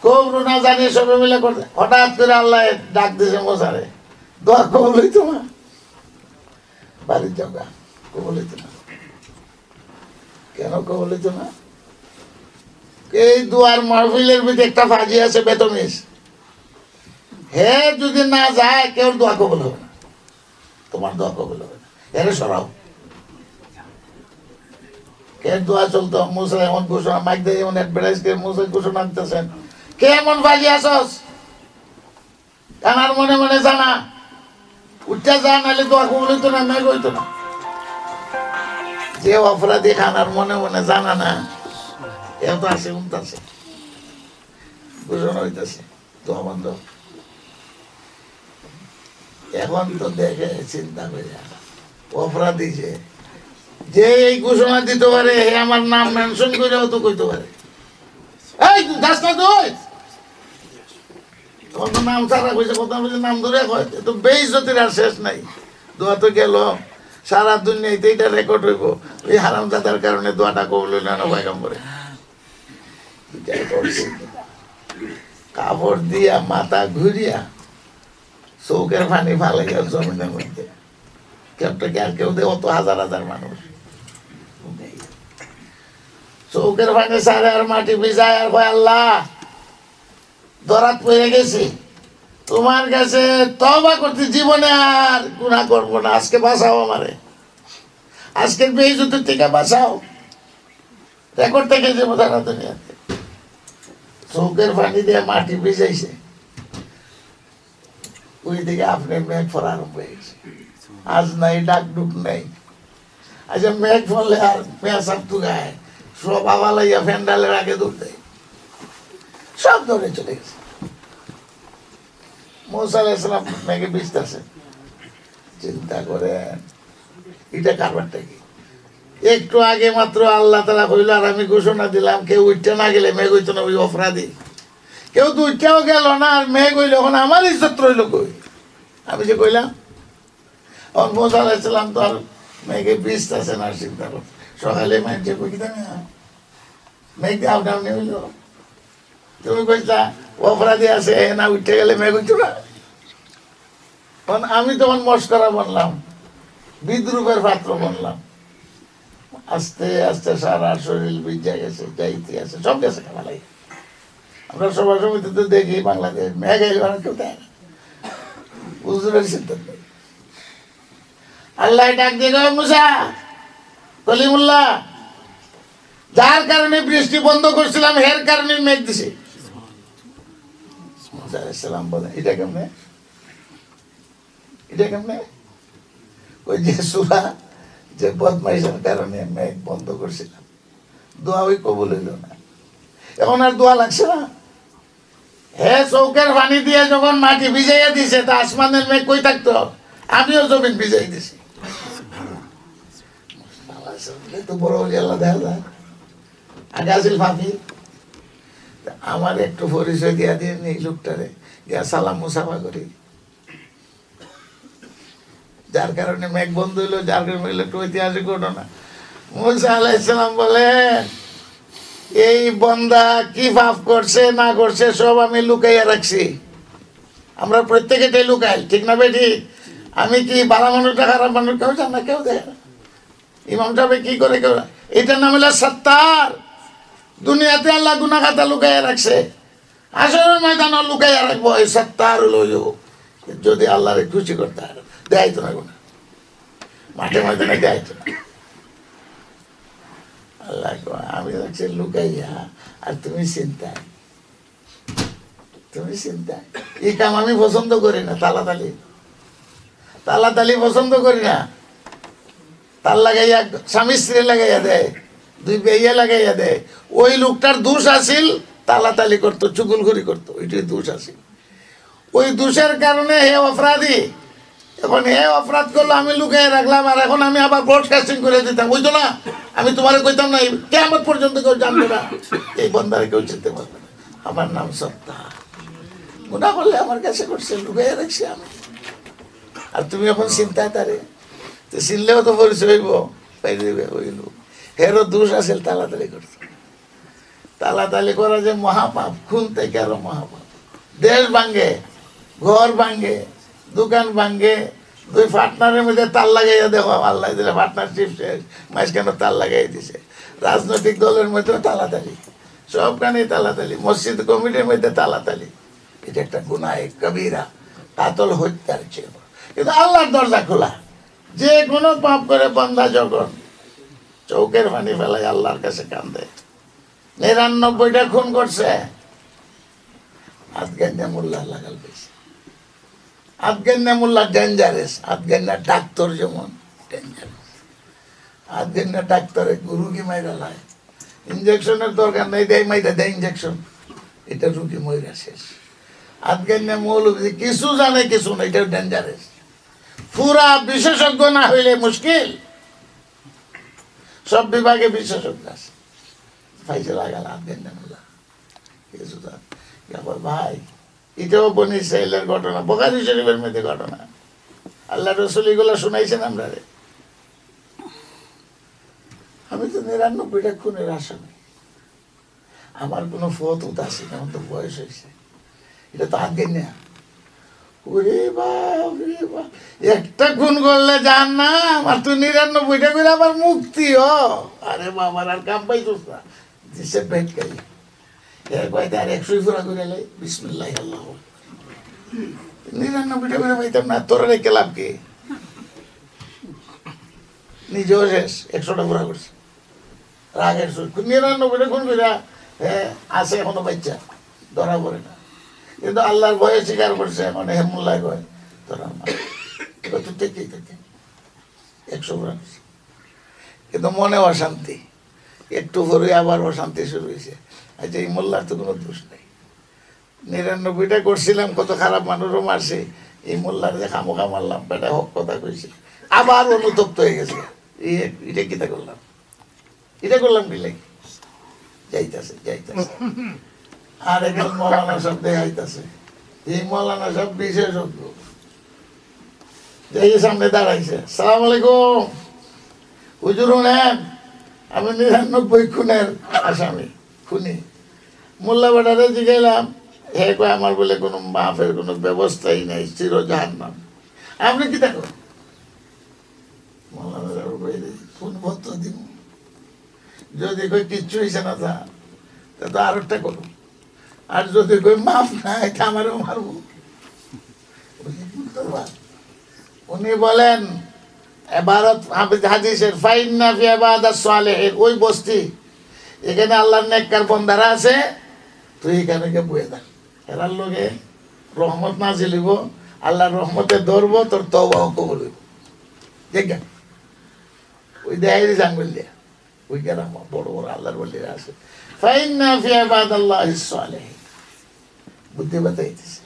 কবর না জানিয়ে সবাই মিলে করতে, হঠাৎ করে আল্লাহ ডাক দিয়েছে মুসারে, দোয়া কবুল হইতো না, বাড়ির জায়গা কবুল হইতো না। কেন কবুল হইতো না? এই দোয়ার মাহফিলের ভিতরে একটা ফাঁজি আছে, বেতমিস, হে যদি না যায় কেউ দোয়া কবুল হবে না, তোমার দোয়া কবুল হবে না, এর সরাও। কে দোয়া চলতো, মুসা এমন ঘোষণা মাইক দিয়ে এমন অ্যাডভার্টাইজ করে মুসা ঘোষণা দিতেছেন, কে এমন ফাঁজি আসস, কানার মনে মনে জানা, উঠতে যা, নাহলে দোয়া কবুল হইতো না, মেঘ হইতো না। যে অপরাধী খানার মনে মনে জানা না, কেউ তো আসে উনতাছে, ঘোষণা হইতেছে, দোয়া বন্ধ। এখন তো দেখে চিন্তা করে, অপরাধী যে এই ঘোষণা দিতে পারে, হে আমার নাম মেনশন করেও তো কইতে পারে, এই দাস না তুই, তখন তো নাম ছাড়া কইছে, কথা বলছে নাম ধরে কয়, তো বেইজ্জতির আর শেষ নাই। দোয়া তো গেল, সারা দুনিয়াতে এটা রেকর্ড হইব, ওই হারামজাদার কারণে দোয়াটা কবুল হইল না পয়গম্বরে। কাপড় দিয়া মাথা ঘুরিয়া চৌকের পানি ফালে গেল জমিনের মধ্যে, কেউটাকে আর কেউ দেয়, অত হাজার হাজার মানুষ, চৌকের পানি সারে আর মাটি ভিজায়, আর কয় আল্লাহ দরাত পড়ে গেছি, তোমার কাছে তওবা করতে, জীবনে আর গুনাহ করবো না, আজকে বাঁচাও আমারে, আজকের বেইজ্জতি থেকে বাঁচাও, রেকর্ড থেকে যে সারা দুনিয়াতে। চৌকের পানি দিয়ে মাটি ভিজাইছে, ওই দিকে আপনি মেঘ পড়া আরম্ভ হয়ে গেছে। আজ নাই ডাক ডুক নাই। আচ্ছা মেঘ পড়লে আর পেঁচাপ তু গায়ে সব আওয়াজ লাইয়া ফ্যান্ডালের আগে দৌড় দেয়, সব ধরে চলে গেছে। মুসা আলাইহিস সালাম মেঘে ভিজতেছে, চিন্তা করেন এটা কারবারটা কি। একটু আগে মাত্র আল্লাহ তাআলা কইল আর আমি ঘোষণা দিলাম কেউ উঠতে না গেলে মেঘ হইতো না, ওই অপরাধী। কেউ তো উঠতেও গেল না আর মেঘ হইল, এখন আমার ইজ্জত রইল কই? আমি যে কইলাম এখন মুসা আলাইহিস সালাম তো আর মেঘে ভিজতেছে না, চিন্তা কর। সকালে মানছে কই কি জানি মেঘ দিয়ে আউট আউট হইল, তুমি কইতা অপরাধী আছে না উঠতে গেলে মেঘ হইতো না। তখন আমি তখন মস্করা বললাম, বিদ্রুপের পাত্র বললাম। আস্তে আস্তে সারা শরীর ভিজে গেছে, যাইতে আছে, সব গেছে খামালাই। আমরা সবার সমিতি তো দেখি বাংলাদেশ মেঘ এলে কেউ দেয় না, হুজুরের সিদ্ধান্ত নেই। আল্লাহ ডাক দিয়ে গো মুসা, কলিমুল্লাহ, যার কারণে বৃষ্টি বন্ধ করছিলাম এর কারণে মেঘ দিছে। মুসা আলাইহিস সালাম বলে এটা কেমনে, এটা কেমনে? ওই যে সূরা যে বদমাইশের কারণে মেঘ বন্ধ করছিলাম, দোয়া ওই কবুল হইল না, এখন আর দোয়া লাগছে না। হে চৌকের পানি দিয়ে যখন মাটি ভিজাইয়া দিছে তা আসমানের মেঘ কই থাকতো? আমিও জমিন ভিজাই দিছি। তো বড় আল্লাহ দেখা যায়। আগে আসিল ফাঁপি, আমার একটু পরিচয় দিয়া দিয়ে এই লোকটারে গিয়া সালাম মুসাফা করি, যার কারণে মেঘ বন্ধ হইলো, যার কারণে একটু ঐতিহাসিক ঘটনা। মুসা আলাইহিস সালাম বলেন এই বন্দা কি পাপ করছে না করছে সব আমি লুকাইয়া রাখছি। আমরা প্রত্যেকেটাই লুকাই, ঠিক না বেটি? আমি কি ভালো মানুষটা খারাপ মানুষ কেউ জান না, কেউ দেয় না। ইমাম সাহেব কি করে কেউ, এটার নাম হলো সত্তার। দুনিয়াতে আল্লাহ গুনাহ খাতা লুকাইয়া রাখছে, আসরের ময়দানও লুকাইয়া রাখবো। এই সত্তার হলো যদি আল্লাহরে খুশি করতে হয় দেয় তো না গুনাহ, মাঠে ময়দানে দেয় তো না। আল্লাহ আমি হচ্ছে লুকাইয়া আর তুমি চিন্তায়, তুমি চিন্তায়। এই কাম আমি পছন্দ করি না, তালাতালি তালাতালি পছন্দ করি না। তার লাগাইয়া স্বামী স্ত্রী লাগাইয়া দেয়, দুই বেইয়া লাগাইয়া দেয়। ওই লোকটার দোষ আসিল, তালাতালি করতো, চুগুলখুরি করতো, ওইটাই দোষ আসিল। ওই দোষের কারণে হে অপরাধী, এখন হে অপরাধ করলো আমি লুকাই রাখলাম, আর এখন আমি আবার ব্রডকাস্টিং করে দিতাম, বুঝতো না? আমি তোমার কইতাম না কেমন পর্যন্ত কেউ জানবে না, এই বন্দারে কেউ চিনতে পারবে না, আমার নাম সত্তা। গুনাহ করলে আমার কাছে করছে, লুকাই রাখছি আমি। আর তুমি এখন চিন্তায় তারে তো চিনলেও তো পরিচয় হইব, পাই দেবে ওই লোক। হেরও দোষ আসিল, তালাতালি করতো। তালাতালি করা যে মহাপাপ, খুন থেকে আরো মহাপাপ। দেশ ভাঙ্গে, ঘর ভাঙ্গে, দোকান ভাঙ্গে, দুই পার্টনারের মধ্যে তাল লাগাইয়া দেখো, আল্লাহ দিলে পার্টনারশিপ শেষ, মাঝখানে তাল লাগাই দিছে। রাজনৈতিক দলের মধ্যেও তালাতালি, সবখানেই তালাতালি, মসজিদ কমিটির মধ্যে তালাতালি। এটা একটা গুনাহ কবিরা, কাতল হত্যার চেয়ে। কিন্তু আল্লাহর দরজা খোলা, যে কোনো পাপ করে বান্দা যখন চৌকের পানি ফেলায় আল্লাহর কাছে কান্দে। ৯৯টা খুন করছে, আফগানিয়া মোল্লা লাগাল পেয়েছে। আফগানিয়া মোল্লা ডেঞ্জারাস, আফগানিয়া ডাক্তার যেমন ডেঞ্জারাস। আফগানিয়া ডাক্তারে রুগী মাইরা লাই, ইঞ্জেকশনের দরকার নেই, দেয় মাইরা দেয় ইঞ্জেকশন, এটা রুগী মইরা শেষ। আফগানিয়া মৌলবী কিছু জানে কিছু না, এটা ডেঞ্জারাস। পুরা বিশেষজ্ঞ না হইলে মুশকিল, সব বিভাগে বিশেষজ্ঞ আছে। ফাইজে লাগাল আফগানিয়া মোল্লা কিছু ভাই, এটাও বনি ইসরাইলের ঘটনা, বুখারী শরীফের মধ্যে ঘটনা। আল্লাহ রসুল এগুলো শুনাইছেন আমরা। আমি তো ৯৯টা খুনের আসামি, আমার কোনো ফতুত আছে না, আমার তো বয়স হয়েছে। এটা তো আফগানিয়া। ওরে বাপ রে বাপ, একটা খুন করলে যান না, আমার তো ৯৯টা করে আবার মুক্তি। ও আরে বাবার আর কাম পাইছিস না, দিছে পেট খাই। আর ১০০ ফুরা করে লাই, বিসমিল্লাহ আল্লাহ। ৯৯টা করে পাইতাম না, তোরা রেখে লাভ কি? নিজেও শেষ, ১০০টা ফুরা করছে রাগের সুর। ৯৯টা খুন করে আছে এখনো বাচ্চা, ধরা পড়ে না। কিন্তু আল্লাহর ভয়ে স্বীকার করছে, এখন হেমুল্লাহ কয় তোরা তো থেকেই থাকে 100 কিন্তু মনে অশান্তি, একটু পরে আবার অশান্তি শুরু হয়েছে। আচ্ছা এই মোল্লার তো কোনো দোষ নেই, 99টা করছিলাম, কত খারাপ মানুষও মারছে, এই মোল্লার যে খামোখা মারলাম, বেটা হক কথা কইছে, আবার অনুতপ্ত হয়ে গেছে। এটা কিতা করলাম, এটা করলাম কি লাগে, যাইতাছে আর একজন মৌলানা সব দেখাইতেছে, এই মৌলানা সব বিশেষজ্ঞ, এই সামনে দাঁড়াইছে, সালাম আলাইকুম হুজুর, নেন আমি 99 খুনের আসামি, খুনি। মোল্লা বেটারে জিগাইলাম, হে কয় আমার বলে কোনো মাফের কোনো ব্যবস্থাই নেই, চির জাহান্নাম। আপনি কি দেখো মোল্লা কোন ভত্র দিব, যদি কই কিচ্ছু হয়েছে না তা তো আর একটা করুন, আর যদি কই মাফ নাই তা আমারও মারব। উনি বলেন এবারত হাদিসের ফাইন্না ফি ইবাদাস সালিহিন, ওই বস্তি এখানে আল্লাহর নেককার বান্দারা আছে, তুই এখানে গিয়ে বয়ে থাক, এরার লগে রহমত নাজিল হইব, আল্লাহর রহমতে ধরবো, তোর তওবাও কবুল হইব। দেখ ওই দেয় জাঙ্গল দিয়া ওই গ্রাম বড় বড় আল্লাহর বলিরা আছে, ফাইন্না ফি ইবাদাল্লাহিস সালিহিন, বুদ্ধি বাতাইতেছে।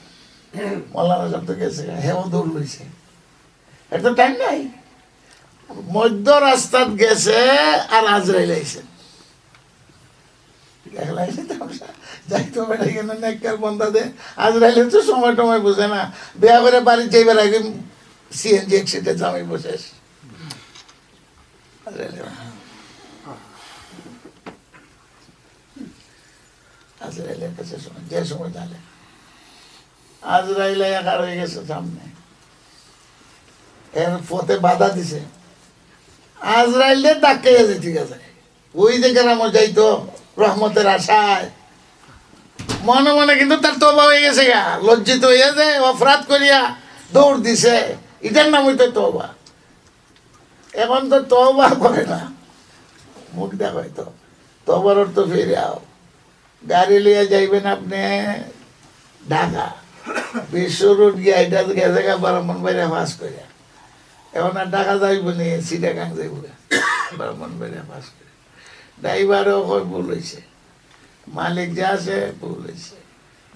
মৌলানা সাহেব তো গেছে, হেও দৌড় লইছে, এটা টাইম নাই, মধ্য রাস্তাত গেছে আর আজরাইল আইছে, যাইতো বেটা কেন নেককার বন্ধা দে, আজরাইলে তো সময় টময় বুঝে না, বিয়া করে বাড়ি যাইবার আগে সিএনজি এক্সিটে জামাই বসে আজরাইলের কাছে যে সময় জানে, আজরাইল একার হয়ে গেছে সামনে, এর পথে বাধা দিছে, আজরাইলে ডাক্কে গেছে, ঠিক আছে ওই যে গ্রাম যাইতো রহমতের আশায়, মনে মনে কিন্তু তার তওবা হয়ে গেছে, গা লজ্জিত হইয়া যে অপরাধ করিয়া দৌড় দিছে, এটার নাম হইতো তওবা। এখন তো তওবা করে না, মুখ দেখায় তো, তওবার অর্থ ফিরে আও, গাড়ি লিয়ে যাইবেন আপনি ঢাকা, বিশ্ব রোড গিয়া এটা গেছে গা ব্রাহ্মণ বাইরে ফাঁস করে, এখন আর ঢাকা যাইব নি, চিটাগাং যাইব ব্রাহ্মণ বাইরে ফাঁস করে, ড্রাইভারও ভুল হয়েছে, মালিক যে আছে ভুল হয়েছে,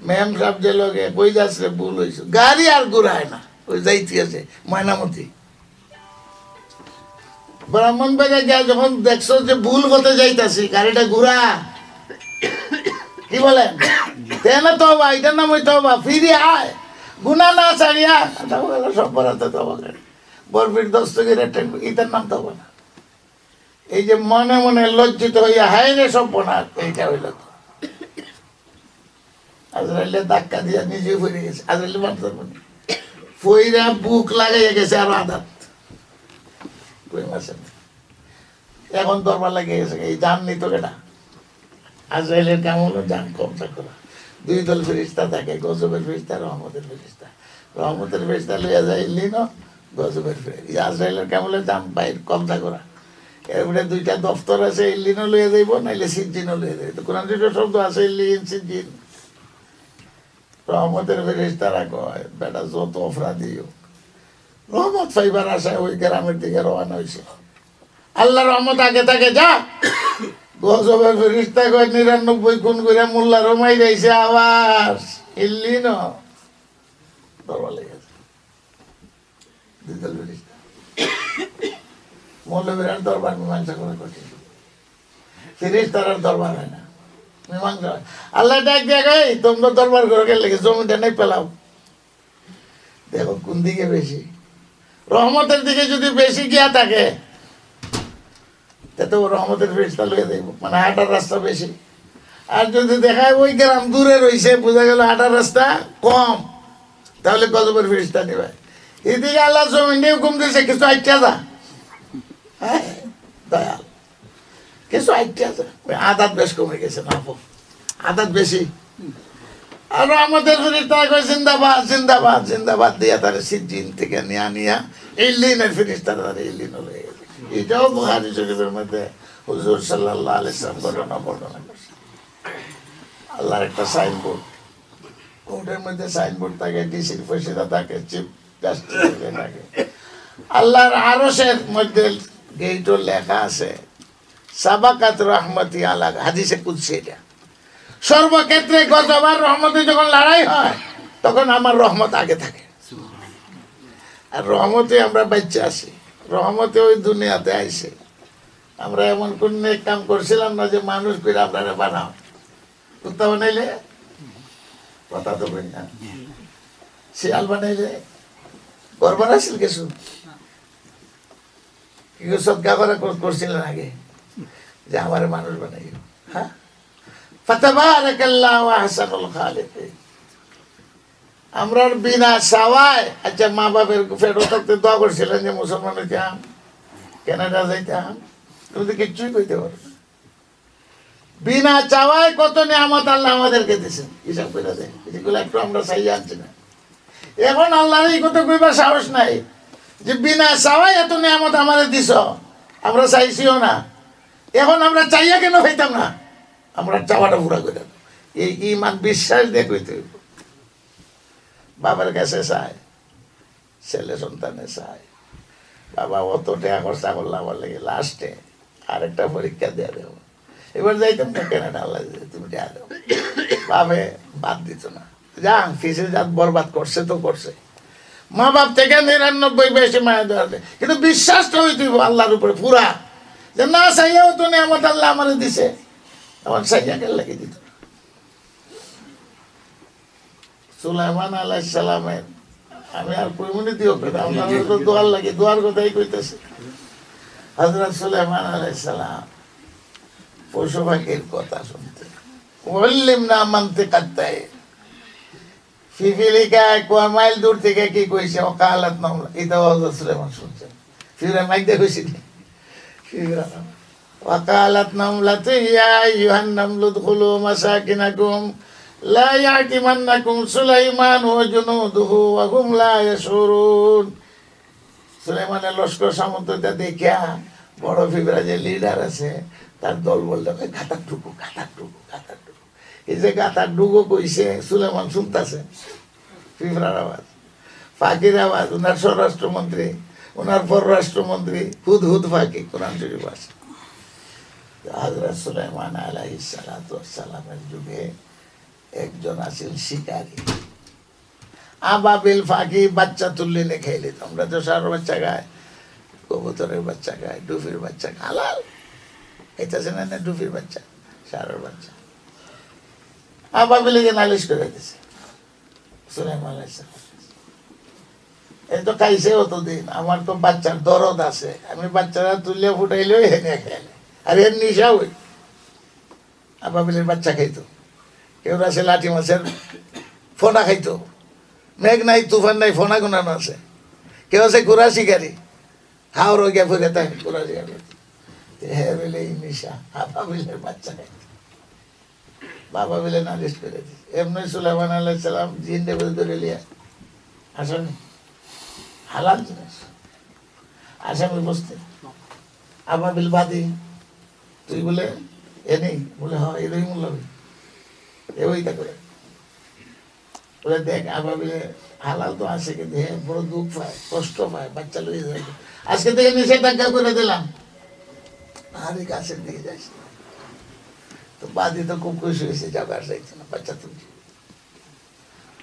ম্যাম সাহেব যে লোকে কই যাচ্ছে ভুল হয়েছে, গাড়ি আর ঘুরায় না, ওই যাইতে আছে ময়নামতি। ব্রাহ্মণ বাইরে গিয়া যখন দেখছো যে ভুল হতে যাইতাছি, গাড়িটা ঘুরা, কি বলেন তেনা তওবা, এটার নাম ওই তওবা, ফিরে আয়, গুনাহ না ছাড়িয়া সব বরাতে তওবা করে, বরফির দস্তগির এটার নাম তওবা না। এই যে মনে মনে লজ্জিত হইয়া হায় রে সব বোনা, এইটা হইল তো আজরাইলে ধাক্কা দিয়া নিজে ফিরে গেছে, আজরাইলে মারতে পারবো না, ফইরা বুক লাগাইয়া গেছে আরো আদাত, এখন দরবার লাগিয়ে গেছে, এই জান নিত কেটা, আজরাইলের কাম হলো জান কবজা করা। 2 দল ফেরেশতা থাকে, গজবের ফেরেশতা, রহমতের ফেরেশতা। রহমতের ফেরেশতা লইয়া যায় লিন, গজবের ফেরেশতা, আজরাইলের কাম হলো জান বাইর কবজা করা। এরপরে 2টা দপ্তর আছে, ইল্লিনও লইয়া যাইব, নাইলে সিজ্জিনও লইয়া যাইব, তো কোরআন 2টা শব্দ আছে, ইল্লিন সিজ্জিন। রহমতের ফেরেশতারা কয় বেটা যত অপরাধী হোক, রহমত পাইবার আশায় ওই গ্রামের দিকে রওনা হয়েছে, আল্লাহ রহমত আগে থাকে যা, গজবের ফেরেশতা কয় 99 খুন করে মোল্লারও মাইরাইছে, আবার ইল্লিন দরবার লেগেছে, 2 দল ফেরেশতা। মৌলবীর দরবার মীমাংসা করে কঠিন, ফেরেশতার দরবার হয় না, মীমাংসা হয়। আল্লাহ ডাক দেখে তোমরা দরবার করে লেগে জমিটা নেই পেলাও, দেখো কোন দিকে বেশি, রহমতের দিকে যদি বেশি গিয়া থাকে তো রহমতের ফেরেশতা লইয়া যাইব, মানে হাঁটার রাস্তা বেশি। আর যদি দেখায় ওই গ্রাম দূরে রয়েছে, বোঝা গেল হাঁটার রাস্তা কম, তাহলে গজবের ফেরেশতা নিবে। এদিকে আল্লাহ জমিন নিয়ে হুকুম দিয়েছে কিছু আইটা যা, হ্যাঁ দয়াল কিছু আইটা যা, ওই আদাত বেশ কমে গেছে না, আদাত বেশি। আর আমাদের ফেরেশতা কয় জিন্দাবাদ জিন্দাবাদ জিন্দাবাদ দিয়া তার সিজ্জিন থেকে নিয়া ইল্লিনের ফেরেশতারা তার ইল্লিন হয়ে গেছে। এটাও বুখারী শরীফের মধ্যে হুজুর সাল্লাল্লাহু আলাইহি ওয়াসাল্লাম বর্ণনা করছে। আল্লাহর একটা সাইনবোর্ড, কোর্টের মধ্যে সাইনবোর্ড থাকে, ডিসির ফয়সালা থাকে, চিফ জাস্টিস থাকে। আল্লাহর আরশের মধ্যে গেইটো লেখা আছে সাবাকাত রহমতি আলা, হাদিসে কুদসি এটা। সর্বক্ষেত্রে গজবার রহমতে যখন লড়াই হয় তখন আমার রহমত আগে থাকে। আর রহমতে আমরা বাচ্চা আছি, রহমতে ওই দুনিয়াতে আইছে। আমরা এমন কোন নেক কাম করছিলাম না যে মানুষ করে আপনারা বানাও। কুত্তা বানাইলে কথা তো বলি না, শিয়াল বানাইলে করবার আসছিল কিছু কিছু সদকা করা করছিলেন আগে যে আমার মানুষ বানাই। হ্যাঁ, ফাতাবারাকাল্লাহু আহসানুল খালিকিন। আমরা বিনা চাওয়ায়, আচ্ছা মা বাপের ফেরত থাকতে দোয়া করছিলেন যে মুসলমান হইতাম, কানাডা যাইতাম, তুমি তো কিচ্ছুই কইতে পারো না। বিনা চাওয়ায় কত নিয়ামত আল্লাহ আমাদেরকে দিয়েছেন, হিসাব করে দেয়। এগুলো একটু আমরা চাই আনছি না। এখন আল্লাহর এই কথা কইবার সাহস নাই যে বিনা চাওয়ায় এত নিয়ামত আমাদের দিছ, আমরা চাইছিও না। এখন আমরা চাইয়া কেন হইতাম না? আমরা চাওয়াটা পুরা করে দেব। এই ইমান বিশ্বাস দিয়ে কইতে হইব। বাবার কাছে চায়, ছেলে সন্তানে চায়, বাবা অত টাকা খরচা করলাম আমার লেগে, লাস্টে আরেকটা পরীক্ষা দেওয়া দেবো, এবার যাইতাম না কেনাডা, আল্লাহ তুমি দেওয়া দেবো। বাবে বাদ দিত না, যা ফিসে যা বরবাদ করছে তো করছে। মা বাপ থেকে ৯৯ বেশি মায়া দেওয়া দেয়, কিন্তু বিশ্বাসটা হইতে আল্লাহর উপরে পুরা, যে না চাইয়াও তো নিয়ামত আল্লাহ আমার দিছে, আমার চাইয়াকে লেগে দিত। সুলাইমান আলাইহিস সালামের, আমি আর কইমনি দিও কথা, আপনাদের তো দোয়ার লাগে, দোয়ার কথাই কইতেছে। হযরত সুলাইমান আলাইহিস সালাম পশু পাখির কথা শুনতে, বললিম না মানতে কাটতাই ফিফিলিকায় কয় মাইল দূর থেকে কি কইছে, ওকালাত নামলা, এটা হযরত সুলাইমান শুনছেন। ফিরে মাইক দিয়ে কইছি ফিরা ওকালাত নামলাতু ইয়া আইয়ুহান নামলু দুখুলু মাসাকিনাকুম লা ইয়াতিমান্নাকুম সুলাইমান ওয়া জুনুদুহু ওয়া হুম লা ইয়াশউরুন। সুলাইমানের লস্কর সামন্তটা দেখিয়া বড় ফিবরা যে লিডার আছে তার দল বলতে গাতার টুকু গাতার টুকু গাতার টুকু। এই যে গাতার টুকু কইছে সুলাইমান শুনতেছে, ফিবরার আওয়াজ, ফাঁকির আওয়াজ। ওনার স্বরাষ্ট্রমন্ত্রী, ওনার পররাষ্ট্রমন্ত্রী হুদ হুদ ফাঁকি, কোরআন শরীফ আছে। হযরত সুলাইমান আলাইহিস সালাতু ওয়াস সালামের যুগে একজন আছিল শিকারী, আবাবিল ফাঁকি বাচ্চা তুললে নে খাইলে। আমরা তো সার বাচ্চা খায়, কবুতরের বাচ্চা খায়, ডুফির বাচ্চা হালাল, এটা না না ডুফির বাচ্চা, সারের বাচ্চা। আবাবিলকে নালিশ করে দিছে সুলাইমান আলাইহিস সালাম। এই তো খাইছে অতদিন, আমার তো বাচ্চার দরদ আছে, আমি বাচ্চারা তুললে ফুটাইলেও হেনে খেলে, আর এর নিশা হই। আবাবিলের বাচ্চা খাইতো, কেউ আছে লাঠি মাছের ফোনা খাইতো, মেঘ নাই তুফান নাই ফোনা গুনানো আছে। কেউ আছে ঘোড়া শিকারি, হাওড় গিয়া ফুরে তাই ঘোড়া শিকারি। হ্যাঁ বলে এই নিশা, আবাবিলের বাচ্চা খাইতো। বাবা বলে নালিশ করে দিস। এমনি সুলাইমান আলাইহিস সালাম জিন দেবে ধরে লিয়া আসেনি, হালাল জিনিস, আসামি বসতে। আবাবিল বাদী, তুই বলে এ নেই বলে, হ্যাঁ এরই মূল্য ওইটা করে বলে দেখ আবাবিলে হালাল তো আসে, কিন্তু হ্যাঁ বড় দুঃখ পায়, কষ্ট পায়, বাচ্চা লইয়ে যায়। আজকে থেকে নিষেধাজ্ঞা করে দিলাম, আরে গাছের দিকে যাইস না। তো বাদি তো খুব খুশি হয়েছে, যাবার চাইছে না, বাচ্চা তুলছে।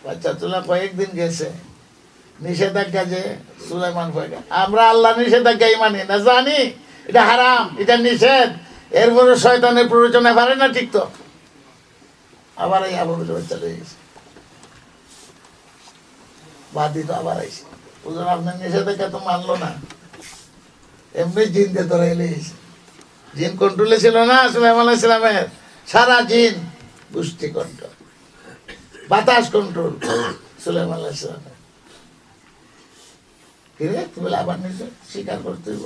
বাচ্চা তোলা কয়েকদিন গেছে, নিষেধাজ্ঞা যে সুলাইমান ভয়টা, আমরা আল্লাহ নিষেধাজ্ঞাই মানি না, জানি এটা হারাম, এটা নিষেধ, এরপরে শয়তানের প্ররোচনা পারে না, ঠিক তো। আবার এই আবাবিল বাচ্চা লয়ে গেছে, বাদি তো আবার আইসে, বুঝলেন আপনার নিষেধাজ্ঞা তো মানলো না, এমনি জিন দিয়ে ধরে এলেছে। জিন কন্ট্রোলে ছিল না সুলাইমান আলাইহিস সালামের, সারা জিন গোষ্ঠী কন্ট্রোল, বাতাস কন্ট্রোল সুলাইমান আলাইহিস সালামের। ফিরে তুমি আবার নিজে স্বীকার করতে হইব।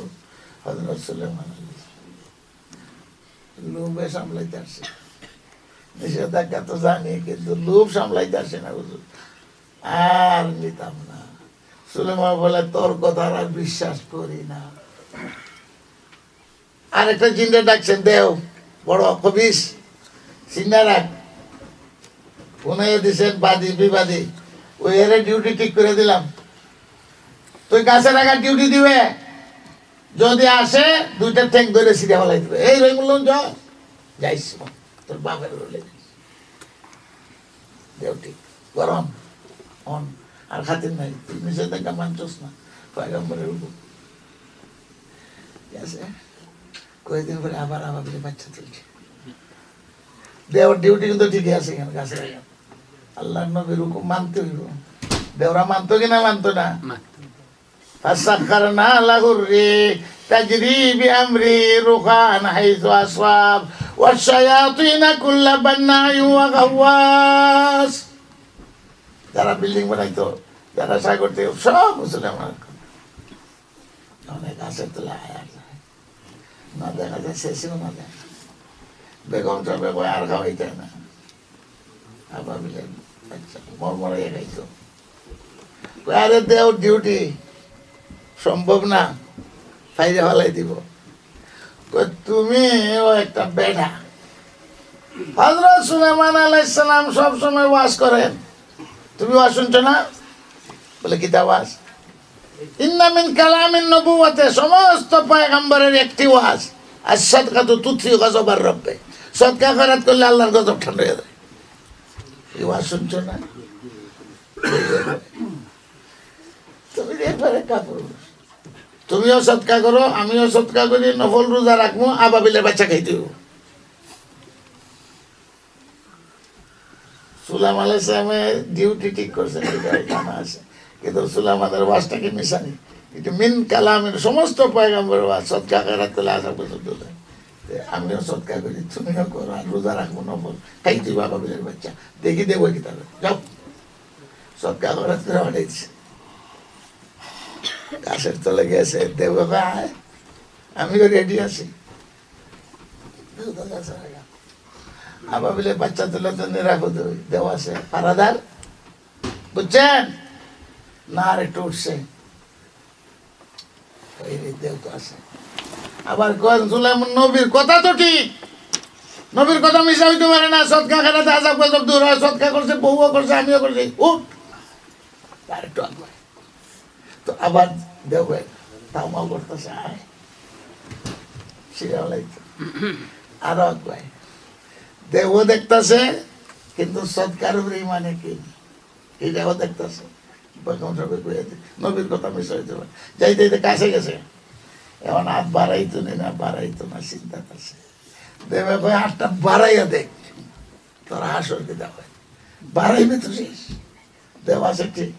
হযরত সুলাইমান আলাইহিস লোভে সামলাইতে আসছে, নিষেধাজ্ঞা তো জানি, কিন্তু লোভ সামলাইতে আসে না, বুঝুন। আর নিতাম না। সুলাইমান বলে তোর কথা আর বিশ্বাস করি না। আর একটা জিন্দে ডাকছেন, দেও বড় কবিস সিন্নারা উনাইয়া দিছেন, বাদী বিবাদী, ওই এর ডিউটি ঠিক করে দিলাম। তুই কাছে রাখার ডিউটি দিবে, যদি আসে দুইটা ঠ্যাং ধরে সিরিয়া ফেলাই দিবে, এই রহিমুল্লাহ যাইস তোর বাপের রোলে ডিউটি গরম অন আর খাতির নাই, তুই নিচে দেখা মানছস না পয়গম্বরের হুকুম। ঠিক আছে, কয়েকদিন পরে আবার বলে বাচ্চা তুলছে, দেওয়ার ডিউটি কিন্তু ঠিকই আছে এখানে কাছে রাখা। আল্লাহ নবীর হুকুম মানতে হইব। দেওরা মানতো কিনা মানতো না? فسخرنا له الريح تجري بأمره رخاء حيث أصاب والشياطين كل بناء وغواص। যারা বিল্ডিং বানাইতো, যারা সাগর থেকে সব মুসলমান, অনেক গাছের তোলা না দেখা যায়, শেষেও না দেখা। বেগম সবে আর খাওয়াইতে না, আবার বিলেন আচ্ছা মরমরাইয়া খাইতো। আরে দেও ডিউটি সম্ভব না, ফাইরে ফেলাই দিব। তুমি ও একটা বেড়া। হযরত সুলাইমান আলাইহিস সালাম সব সময় ওয়াজ করেন, তুমি ওয়াজ শুনছো না? বলে কি তা ওয়াজ? ইন্না মিন কালামিন নবুওয়াতে, সমস্ত পয়গম্বরের একটি ওয়াজ, আস-সাদকাতু তুতফিউ গাযাবার রব্বে, সদকা খয়রাত করলে আল্লাহর গজব ঠান্ডা হয়ে যায়। এই ওয়াজ শুনছো না? তুমি একবারে কাপড়, তুমিও সৎকা করো, আমিও সৎকা করি, নফল রোজা রাখবো, আবাবিলের বাচ্চা খাইতে হবো। সুলাইমান আলাইহিস সালামের ডিউটি ঠিক করছেন, জানা আছে, কিন্তু সুলাইমানের ওয়াজটাকে মিশানি। এটা মিন কালামের সমস্ত পয়গম্বরের ওয়াজ, সৎকা খয়রাত করলে আশা পর্যন্ত যায়। আমিও সৎকা করি, তুমিও করো, আর রোজা রাখবো, নফল খাইতে হবো আবাবিলের বাচ্চা। দেখি দেবো কি তাহলে যাও, সৎকা খয়রাত করে পাঠাইছে। গাছের তলে গেছে, দেব আমি রেডি আছি, আবাবিলের বাচ্চা তুলে তো নিরাপদ দেওয়া আছে পারাদার, বুঝছেন না? আর একটু উঠছে, দেব তো আছে। আবার সুলাইমান নবীর কথা তো ঠিক, নবীর কথা মিশা হইতে পারে না। সৎকা খেলাতে আজাব গজব দূর হয়, সৎকা করছে, বউও করছে, আমিও করছি, উঠ আর একটু আগে। তো আবার দেবে তাও করতেছে, আয় আরো আগুয়ায় দেবও দেখতেছে, কিন্তু সৎকার মানে কি এটাও দেখতেছে। নবীর কথা মিশা হইতে পারে, যাইতে কাছে গেছে, এখন হাত বাড়াইতো না, বাড়াইতো না, চিন্তা করছে। দেবে কয় হাতটা বাড়াইয়া দেখ, তোর হাসরকে দেওয়া বাড়াইবে তো শেষ। দেওয়া আছে ঠিক,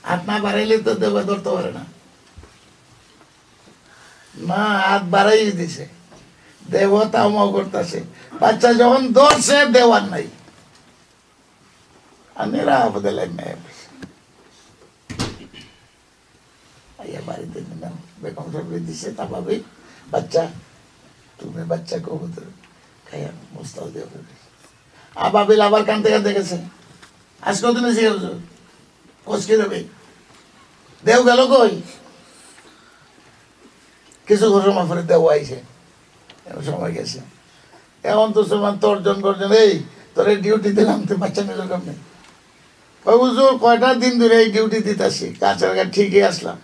হাত না বাড়াইলে তো দেবে ধরতে পারে না, না হাত বাড়াই দিছে, দেব তাও করতেছে। বাচ্চা যখন ধরছে দেওয়ার নাই, আর নিরাপদে বাড়িতে নিলাম, বেগম সরকার দিছে, তা ভাবি বাচ্চা, তুমি বাচ্চা কবুতর খাইয়া মুস্তাল দিয়ে আবাবিল আবার কানতে কানতে গেছে। আজ কদিন এসে গেছো, কচকে দেবে, দেও গেল কই? কিছু সময় পরে দেও আইছে, সময় গেছে। এখন তো সমান তর্জন করছেন, এই তোর ডিউটি দিলাম, তুই বাচ্চা নিল কেমনি? হুজুর কয়টা দিন ধরে এই ডিউটি দিতেছি, কাছের গা ঠিকই আসলাম,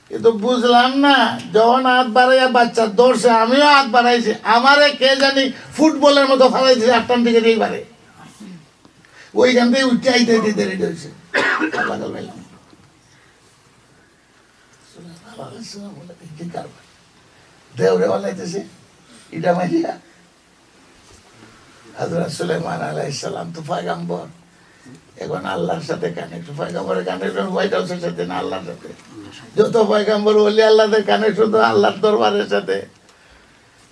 কিন্তু বুঝলাম না, যখন হাত বাড়াইয়া বাচ্চা দৌড়ছে, আমিও হাত বাড়াইছি, আমারে কে জানি ফুটবলের মতো ফালাই দিয়েছে আটটান থেকে এইবারে, ওইখান থেকে উঠে আইতে আইতে রেডি হয়েছে। দেওরে বলাইতেছে এটা মাইয়া হযরত সুলাইমান আলাইহিস সালাম তো পয়গম্বর, এখন আল্লাহর সাথে কানেক্ট, পয়গম্বরের কানেকশন হোয়াইট হাউসের সাথে না, আল্লাহর সাথে। যত পয়গম্বর ওলি আল্লাহদের কানেকশন তো আল্লাহর দরবারের সাথে।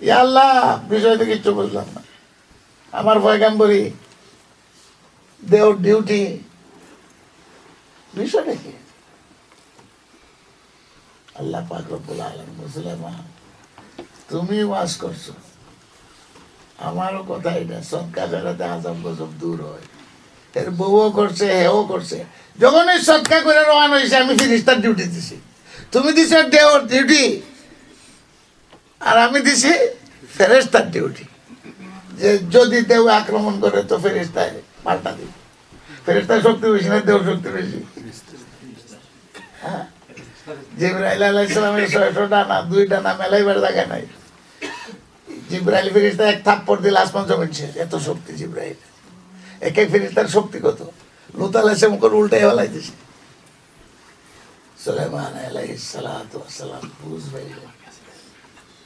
ইয়া আল্লাহ, বিষয়টা কিচ্ছু বুঝলাম না, আমার পয়গম্বরই দেওর ডিউটি, বিষয়টা কি? আল্লাহ পাক রব্বুল আলামিন মুসলমান, তুমি ওয়াজ করছো, আমারও কথা এটা, সদকা বেড়াতে আজব গজব দূর হয়। এর বউও করছে, হেও করছে। যখন এই সদকা করে রওনা হয়েছে, আমি ফিরিস্তার ডিউটি দিছি, তুমি দিছো দেওর ডিউটি, আর আমি দিছি ফেরেশতার ডিউটি, যে যদি দেও আক্রমণ করে তো ফেরেশতায় পাল্টা দিই। ফেরেশতার শক্তি বেশি না দেওর শক্তি বেশি? জিবরাইল আলাইহিস সালামের 600 ডানা, 2 ডানা মেলাইবার জায়গা নাই। জিবরাইল ফেরেশতা এক থাপ্পড় দিলে আসমান জমিন শেষ, এত শক্তি জিবরাইল। এক এক ফেরেশতার শক্তি কত! লূত আলাইহিস সালাম করে উল্টাই ফেলাই দিছে। সুলাইমান আলাইহিস সালাতু ওয়াস সালাম বুঝবাই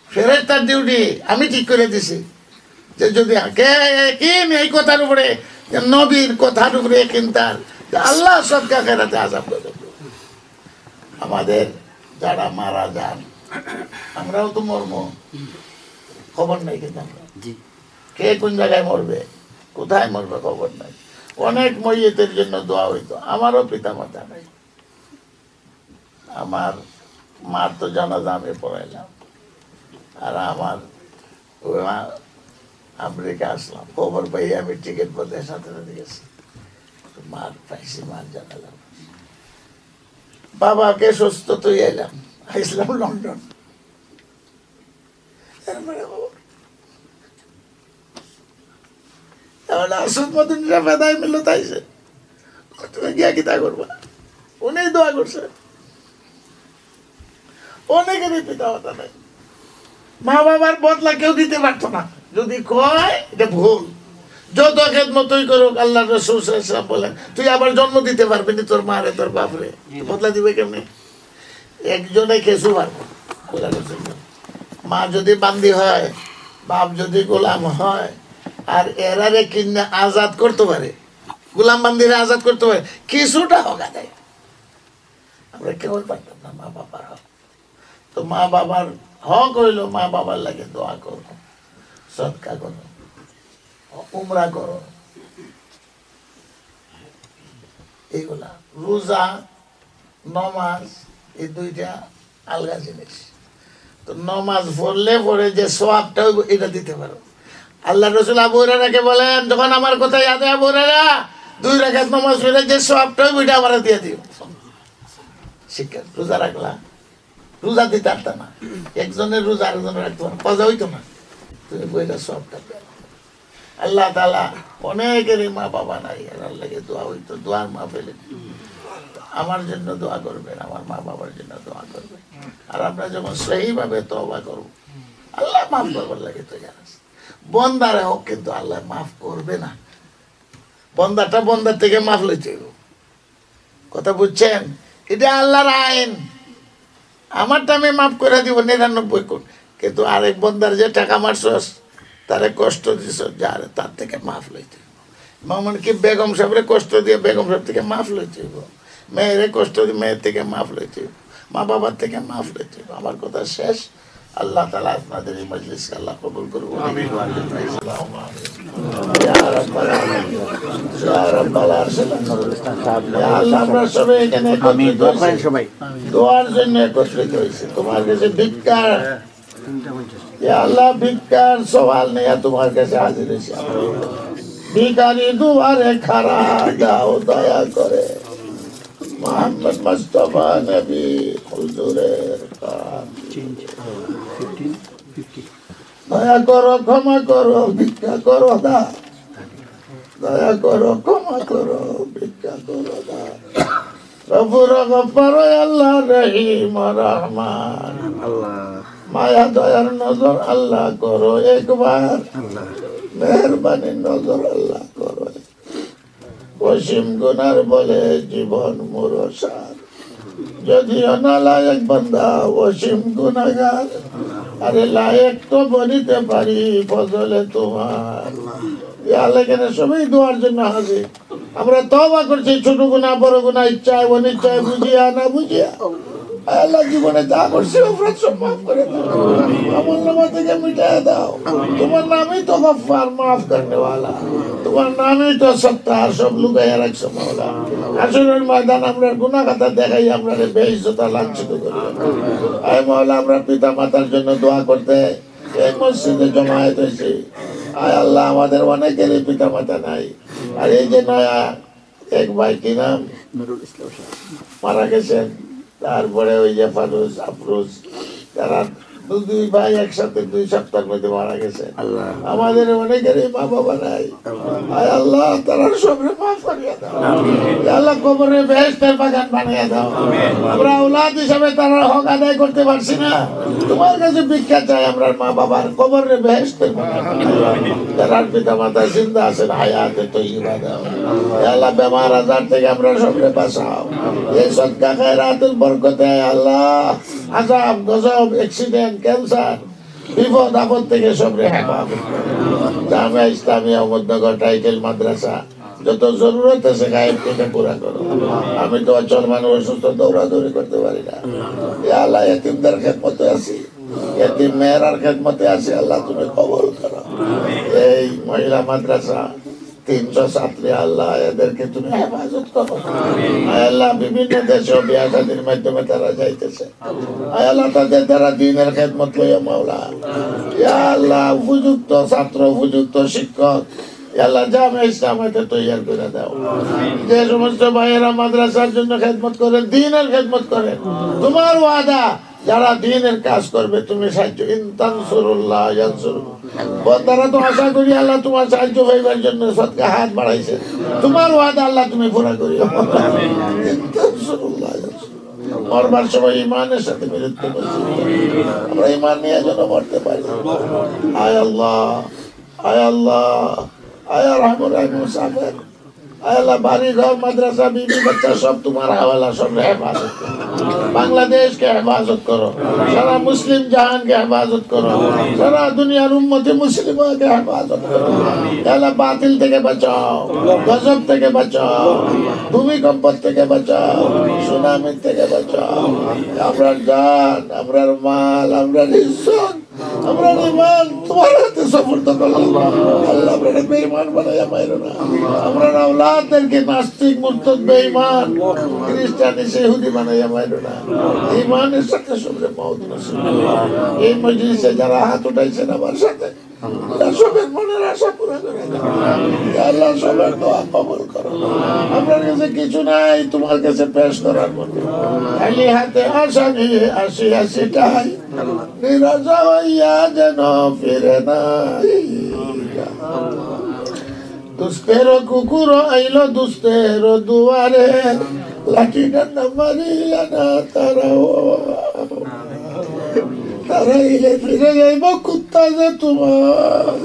ফেরেশতার ডিউটি আমি ঠিক করে দিছি যে যদি কি এই কথার উপরে নবীর কথার উপরে কিন্তার আল্লাহ সবকে আখিরাতে আযাব করবে। আমাদের যারা মারা যান আমরাও তো মরব, খবর নাই কিন্তু কে কোন জায়গায় মরবে, কোথায় মরবে খবর নাই। অনেক মইয়েতের জন্য দোয়া হইতো, আমারও পিতা মাতা নাই। আমার মার তো জানাজা আমি পড়াইলাম, আর আমার আমেরিকা আসলাম, খবর পাই আমি টিকিট বলতে সাথে সাথে গেছি, মার পাইছি, মার জানালাম। বাবাকে সুস্থ তো এলাম, আসলাম লন্ডন। আসুদ মদিনা ফেদাই মিললো তাইছে, তুমি গিয়া কি তা করবা? উনি দোয়া করছে। অনেকেরই পিতা মাতা নাই, মা বাবার বদলা কেউ দিতে পারতো না। যদি কয় এটা ভুল, যত খেদমতই করুক, আল্লাহ রাসূল সাল্লাল্লাহু আলাইহি ওয়াসাল্লাম বলেন তুই আবার জন্ম দিতে পারবি না তোর মারে তোর বাপরে, বদলা দিবে কেমনে? একজনে কিছু পারবো। মা যদি বান্দি হয়, বাপ যদি গোলাম হয়, আর এরারে কিনে আজাদ করতে পারে, গোলাম বান্দিরে আজাদ করতে পারে, কিছুটা হগা দেয়। আমরা কেউ পারতাম না মা বাবার হক। তো মা বাবার হক হইল মা বাবার লাগে দোয়া করো, সদকা করো, উমরা করো, এইগুলা। রোজা, নমাজ, এই দুইটা আলগা জিনিস। তো নমাজ পড়লে পরে যে সওয়াবটা এটা দিতে পারো। আল্লাহ রাসূল আবু হুরায়রাকে বলেন, যখন আমার কথা ইয়াদ হয় আবু হুরায়রা 2 রাকাত নামাজ পড়ে যে সওয়াবটা ওইটা আমার দিয়ে দিও। শিক্ষা, রোজা রাখলা, রোজা দিতে পারত না, একজনের রোজা আরেকজনের রাখতে পারো, পজা হইতো না, তুমি বইটা সওয়াবটা পেও। আল্লাহ তাআলা অনেকেরই মা বাবা নাই, আল্লাহর লাগে দোয়া হইতো, দোয়ার মা পেলে। আমার জন্য দোয়া করবেন, আমার মা বাবার জন্য দোয়া করবেন। আর আমরা যখন সহিভাবে তওবা করব, আল্লাহ মাফ করবার লাগে তো জানাস। বন্দারে হোক কিন্তু আল্লাহ মাফ করবে না। বন্দাটা বন্দার থেকে মাফ লইতে হইব, কথা বুঝছেন? এটা আল্লাহর আইন। আমারটা আমি মাফ করে দিব 99 কোটি, কিন্তু আরেক বন্দার যে টাকা মারছস, তারে কষ্ট দিছ, যার তার থেকে মাফ লইতে হইব। মামন কি বেগম সাহেবরে কষ্ট দিয়ে বেগম সাহেব থেকে মাফ লইতে হইব, মেয়েরে কষ্ট দিয়ে মেয়ের থেকে মাফ লইতে হইব, মা বাবার থেকে মাফ লইতে হইব। আমার কথা শেষ। আল্লাহ তাআলা আপনাদের এই মজলিসকে আল্লাহ কবুল করুন। আমিন। ইয়া রাব্বাল আলামিন, ইয়া রাব্বাল আলামিন। আল্লাহ আমরা সবাই এখানে একত্রিত হয়েছি, সবাই দোয়ার জন্য একত্রিত হয়েছি। তোমার কাছে ভিক্ষার, ইয়া আল্লাহ ভিক্ষার সওয়াল নিয়ে তোমার কাছে হাজির হয়েছি। ভিখারি দুয়ারে খাড়া, দাও দয়া করে মোহাম্মদ মুস্তাফা নবী হুজুরের দয়া করো, ক্ষমা করো, ভিক্ষা করো দা, দয়া করো, ক্ষমা করো, ভিক্ষা করো দা। গফুর গফার আল্লাহ, রহিম রহমান আল্লাহ, মায়া দয়ার নজর আল্লাহ করো একবার, মেহরবানি নজর আল্লাহ করো। অসীম গুনার বলে জীবন মুরসার, যদিও না লায়ক বান্দা অসীম গুনাহগার। আরে লায়ক তো বলিতে পারি ফজলে তোমার। এখানে সবাই দোয়ার জন্য হাজির। আমরা তওবা করছি, ছোট গুনাহ বড় গুনাহ, ইচ্ছায় অনিচ্ছায়, বুঝিয়া না বুঝিয়া। আল্লাহ জীবনে যা করছে অপরাধ সব মাফ করে দাও, আমার নামা থেকে মিটায় দাও। তোমার নামই তো গফফার, মাফ করনেওয়ালা, তোমার নামই তো সত্তার, সব লুকাইয়া রাখছো মাওলা। আসরের ময়দান আমরা গুনাহ খাতা দেখাই আমরা বেইজ্জত লাঞ্ছিত করি। আয় মাওলা, আমরা পিতা মাতার জন্য দোয়া করতে এই মসজিদে জমায়েত হয়েছি। আয় আল্লাহ, আমাদের অনেকেরই পিতা মাতা নাই। আর এই যে নয়া এক ভাই, কি নাম, মারা গেছেন, তারপরে ওই যে ফারুজ আফরোজ, তারা দুই ভাই একসাথে 2 সপ্তাহের মধ্যে মারা গেছে। আল্লাহ আমাদের অনেকেরই মা বাবা নাই। আয় আল্লাহ তারা সবরে মাফ করিয়া দাও। ইয়া আল্লাহ কবরে বেহেশতের বাগান বানিয়ে দাও। আমরা আওলাদ হিসাবে তারা হক আদায় করতে পারছি না, তোমার কাছে ভিক্ষা চাই আমরা মা বাবার কবরে বেহেশতের বাগান বানিয়ে দাও। যারা পিতা মাতা জিন্দা আছেন হায়াতে তৈয়বা দাও। ইয়া আল্লাহ বেমার আজার থেকে আমরা সবরে বাঁচাও। এই সদকা খায়রাতের বরকতে আল্লাহ আযাব গজব অ্যাক্সিডেন্ট ক্যান্সার বিপদ আপদ থেকে সবরে হেফাজত করো। জামিয়া ইসলামিয়া উম্মতনগর টাইটেল মাদ্রাসা যত জরুরত আছে গায়েব থেকে পুরা করো। আমি তো অচল মানুষ, অসুস্থ, দৌড়াদৌড়ি করতে পারি না। ইয়া আল্লাহ এতিমদের খেদমতে আছি, এতিম মেয়েরার খেদমতে আছি, আল্লাহ তুমি কবুল করো। এই মহিলা মাদ্রাসা 300 ছাত্রী আল্লাহ এদেরকে তুমি হেফাজত করো। আয় আল্লাহ বিভিন্ন দেশে বিয়া শাদীর মাধ্যমে তারা যাইতেছে, আয় আল্লাহ তাদের দ্বারা দ্বীনের খেদমত লইয়া মাওলা। ইয়া আল্লাহ উপযুক্ত ছাত্র, উপযুক্ত শিক্ষক আল্লাহ জামিয়া ইসলামিয়াতে তৈয়ার করে দাও। যে সমস্ত ভাইয়েরা মাদ্রাসার জন্য খেদমত করেন, দ্বীনের খেদমত করেন, তোমার ওয়াদা যারা দ্বীনের কাজ করবে তুমি সাহায্য, ইন তানসুরুল্লাহ ইয়ানসুরকুম। বন্দারা তো আশা করি আল্লাহ তোমার সাহায্য পাইবার জন্য সদকা হাত বাড়াইছে, তোমার ওয়াদা আল্লাহ তুমি পুরা করিও। ইন তানসুরুল্লাহ ইয়ানসুরকুম। মরবার সময় ইমানের সাথে মৃত্যু করছি, আমরা ইমান নিয়ে যেন মরতে পারি। আয় আল্লাহ, আয় আল্লাহ, আয় রহমান রাহিম মুসাফির, আয় আল্লাহ বাড়ি ঘর মাদ্রাসা বিবি বাচ্চা সব তোমার হাওয়ালা, সব হেফাজত করো। বাংলাদেশকে হেফাজত করো, সারা মুসলিম জাহানকে হেফাজত করো, সারা দুনিয়ার উম্মতে মুসলিমকে হেফাজত করো। আল্লাহ বাতিল থেকে বাঁচাও, গজব থেকে বাঁচাও, ভূমিকম্প থেকে বাঁচাও, সুনামি থেকে বাঁচাও। আমরার জান, আমরার মাল, আমরার ইজ্জত, আমরা ইমান তোমার হাতে সুপর্দ করলাম। আল্লাহ আমরা বেঈমান বানায়া মাইরো না। আমরা আওলাদদেরকে নাস্তিক, মুরতাদ, বেঈমান, খ্রিস্টান, ইহুদি বানায়া মাইরো না। ঈমানের সাথে সবরে মওত নসিব করো। এই মজলিসে যারা হাত উঠাইছেন আমার সাথে, সবের মনের আশা পুরা করে দাও। আল্লাহ সবার দোয়া কবুল করো। আপনার কাছে কিছু নাই তোমার কাছে পেশ করার মতো, খালি হাতে আশা নিয়ে আসি আসিটাই নিরাশা হইয়া যেন ফিরে নাই। দুস্তের কুকুর আইলো দুস্তের দুয়ারে, লাঠি ডান্ডা মারিলা না তারাও, তারাইলে ফিরে যাইব কুত্তা যে তোমার।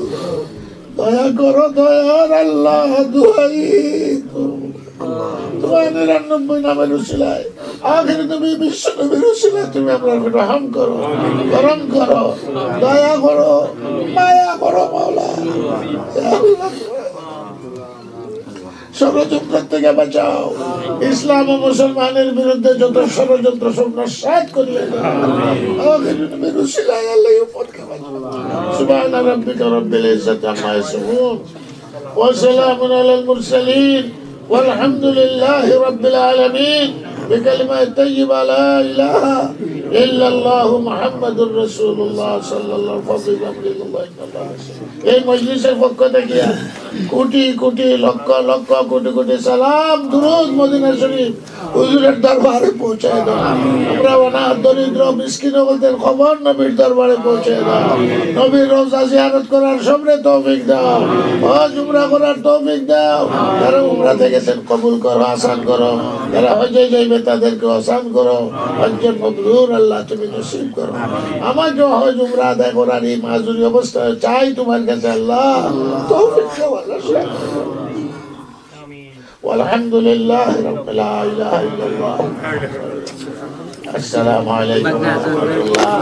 দয়া করো দয়ার আল্লাহ, দুহাই তোমার 99 নামের উসিলায়, আখির নবী বিশ্ব নবীর উসিলায় তুমি আমরা রহম করো, করম করো, দয়া করো, মায়া করো মাওলা। ষড়যন্ত্র থেকে বাঁচাও। ইসলাম ও মুসলমানের বিরুদ্ধে যত ষড়যন্ত্র সব নস্যাৎ করিয়ে দাও। সুবহান রাব্বিকা রাব্বিল ইজ্জাতি আম্মা ইয়াসিফুন ওয়া সালামুন আলাল মুরসালিন والحمد لله رب العالمين بكلمة طيبة لا إله إلا الله محمد رسول الله صلى الله عليه وسلم। এই মজলিসের পক্ষ থেকে কোটি কোটি লক্ষ লক্ষ কোটি কোটি সালাম দুরূদ মদিনা শরীফ হুজুরের দরবারে পৌঁছায় দাও। আমরা অনাথ দরিদ্র মিসকিন ওদের খবর নবীর দরবারে পৌঁছায় দাও। নবীর রওজা জিয়ারত করার সবরে তৌফিক দাও, হজ উমরা করার তৌফিক দাও। যারা উমরা থেকে কবুল করো, আসান করো, যারা হজে যাইবে তাদেরকে আসান করো, হজ্জের মবরুর আল্লাহ তুমি নসিব করো। আমাকে হজ উমরা আদায় করার এই মাজুরি অবস্থায় চাই তোমার কাছে আল্লাহ তৌফিক দাও আল্লাহ। আলহামদুলিল্লাহ রাব্বিল আলামিন। আসসালামু আলাইকুম ওয়া রাহমাতুল্লাহ।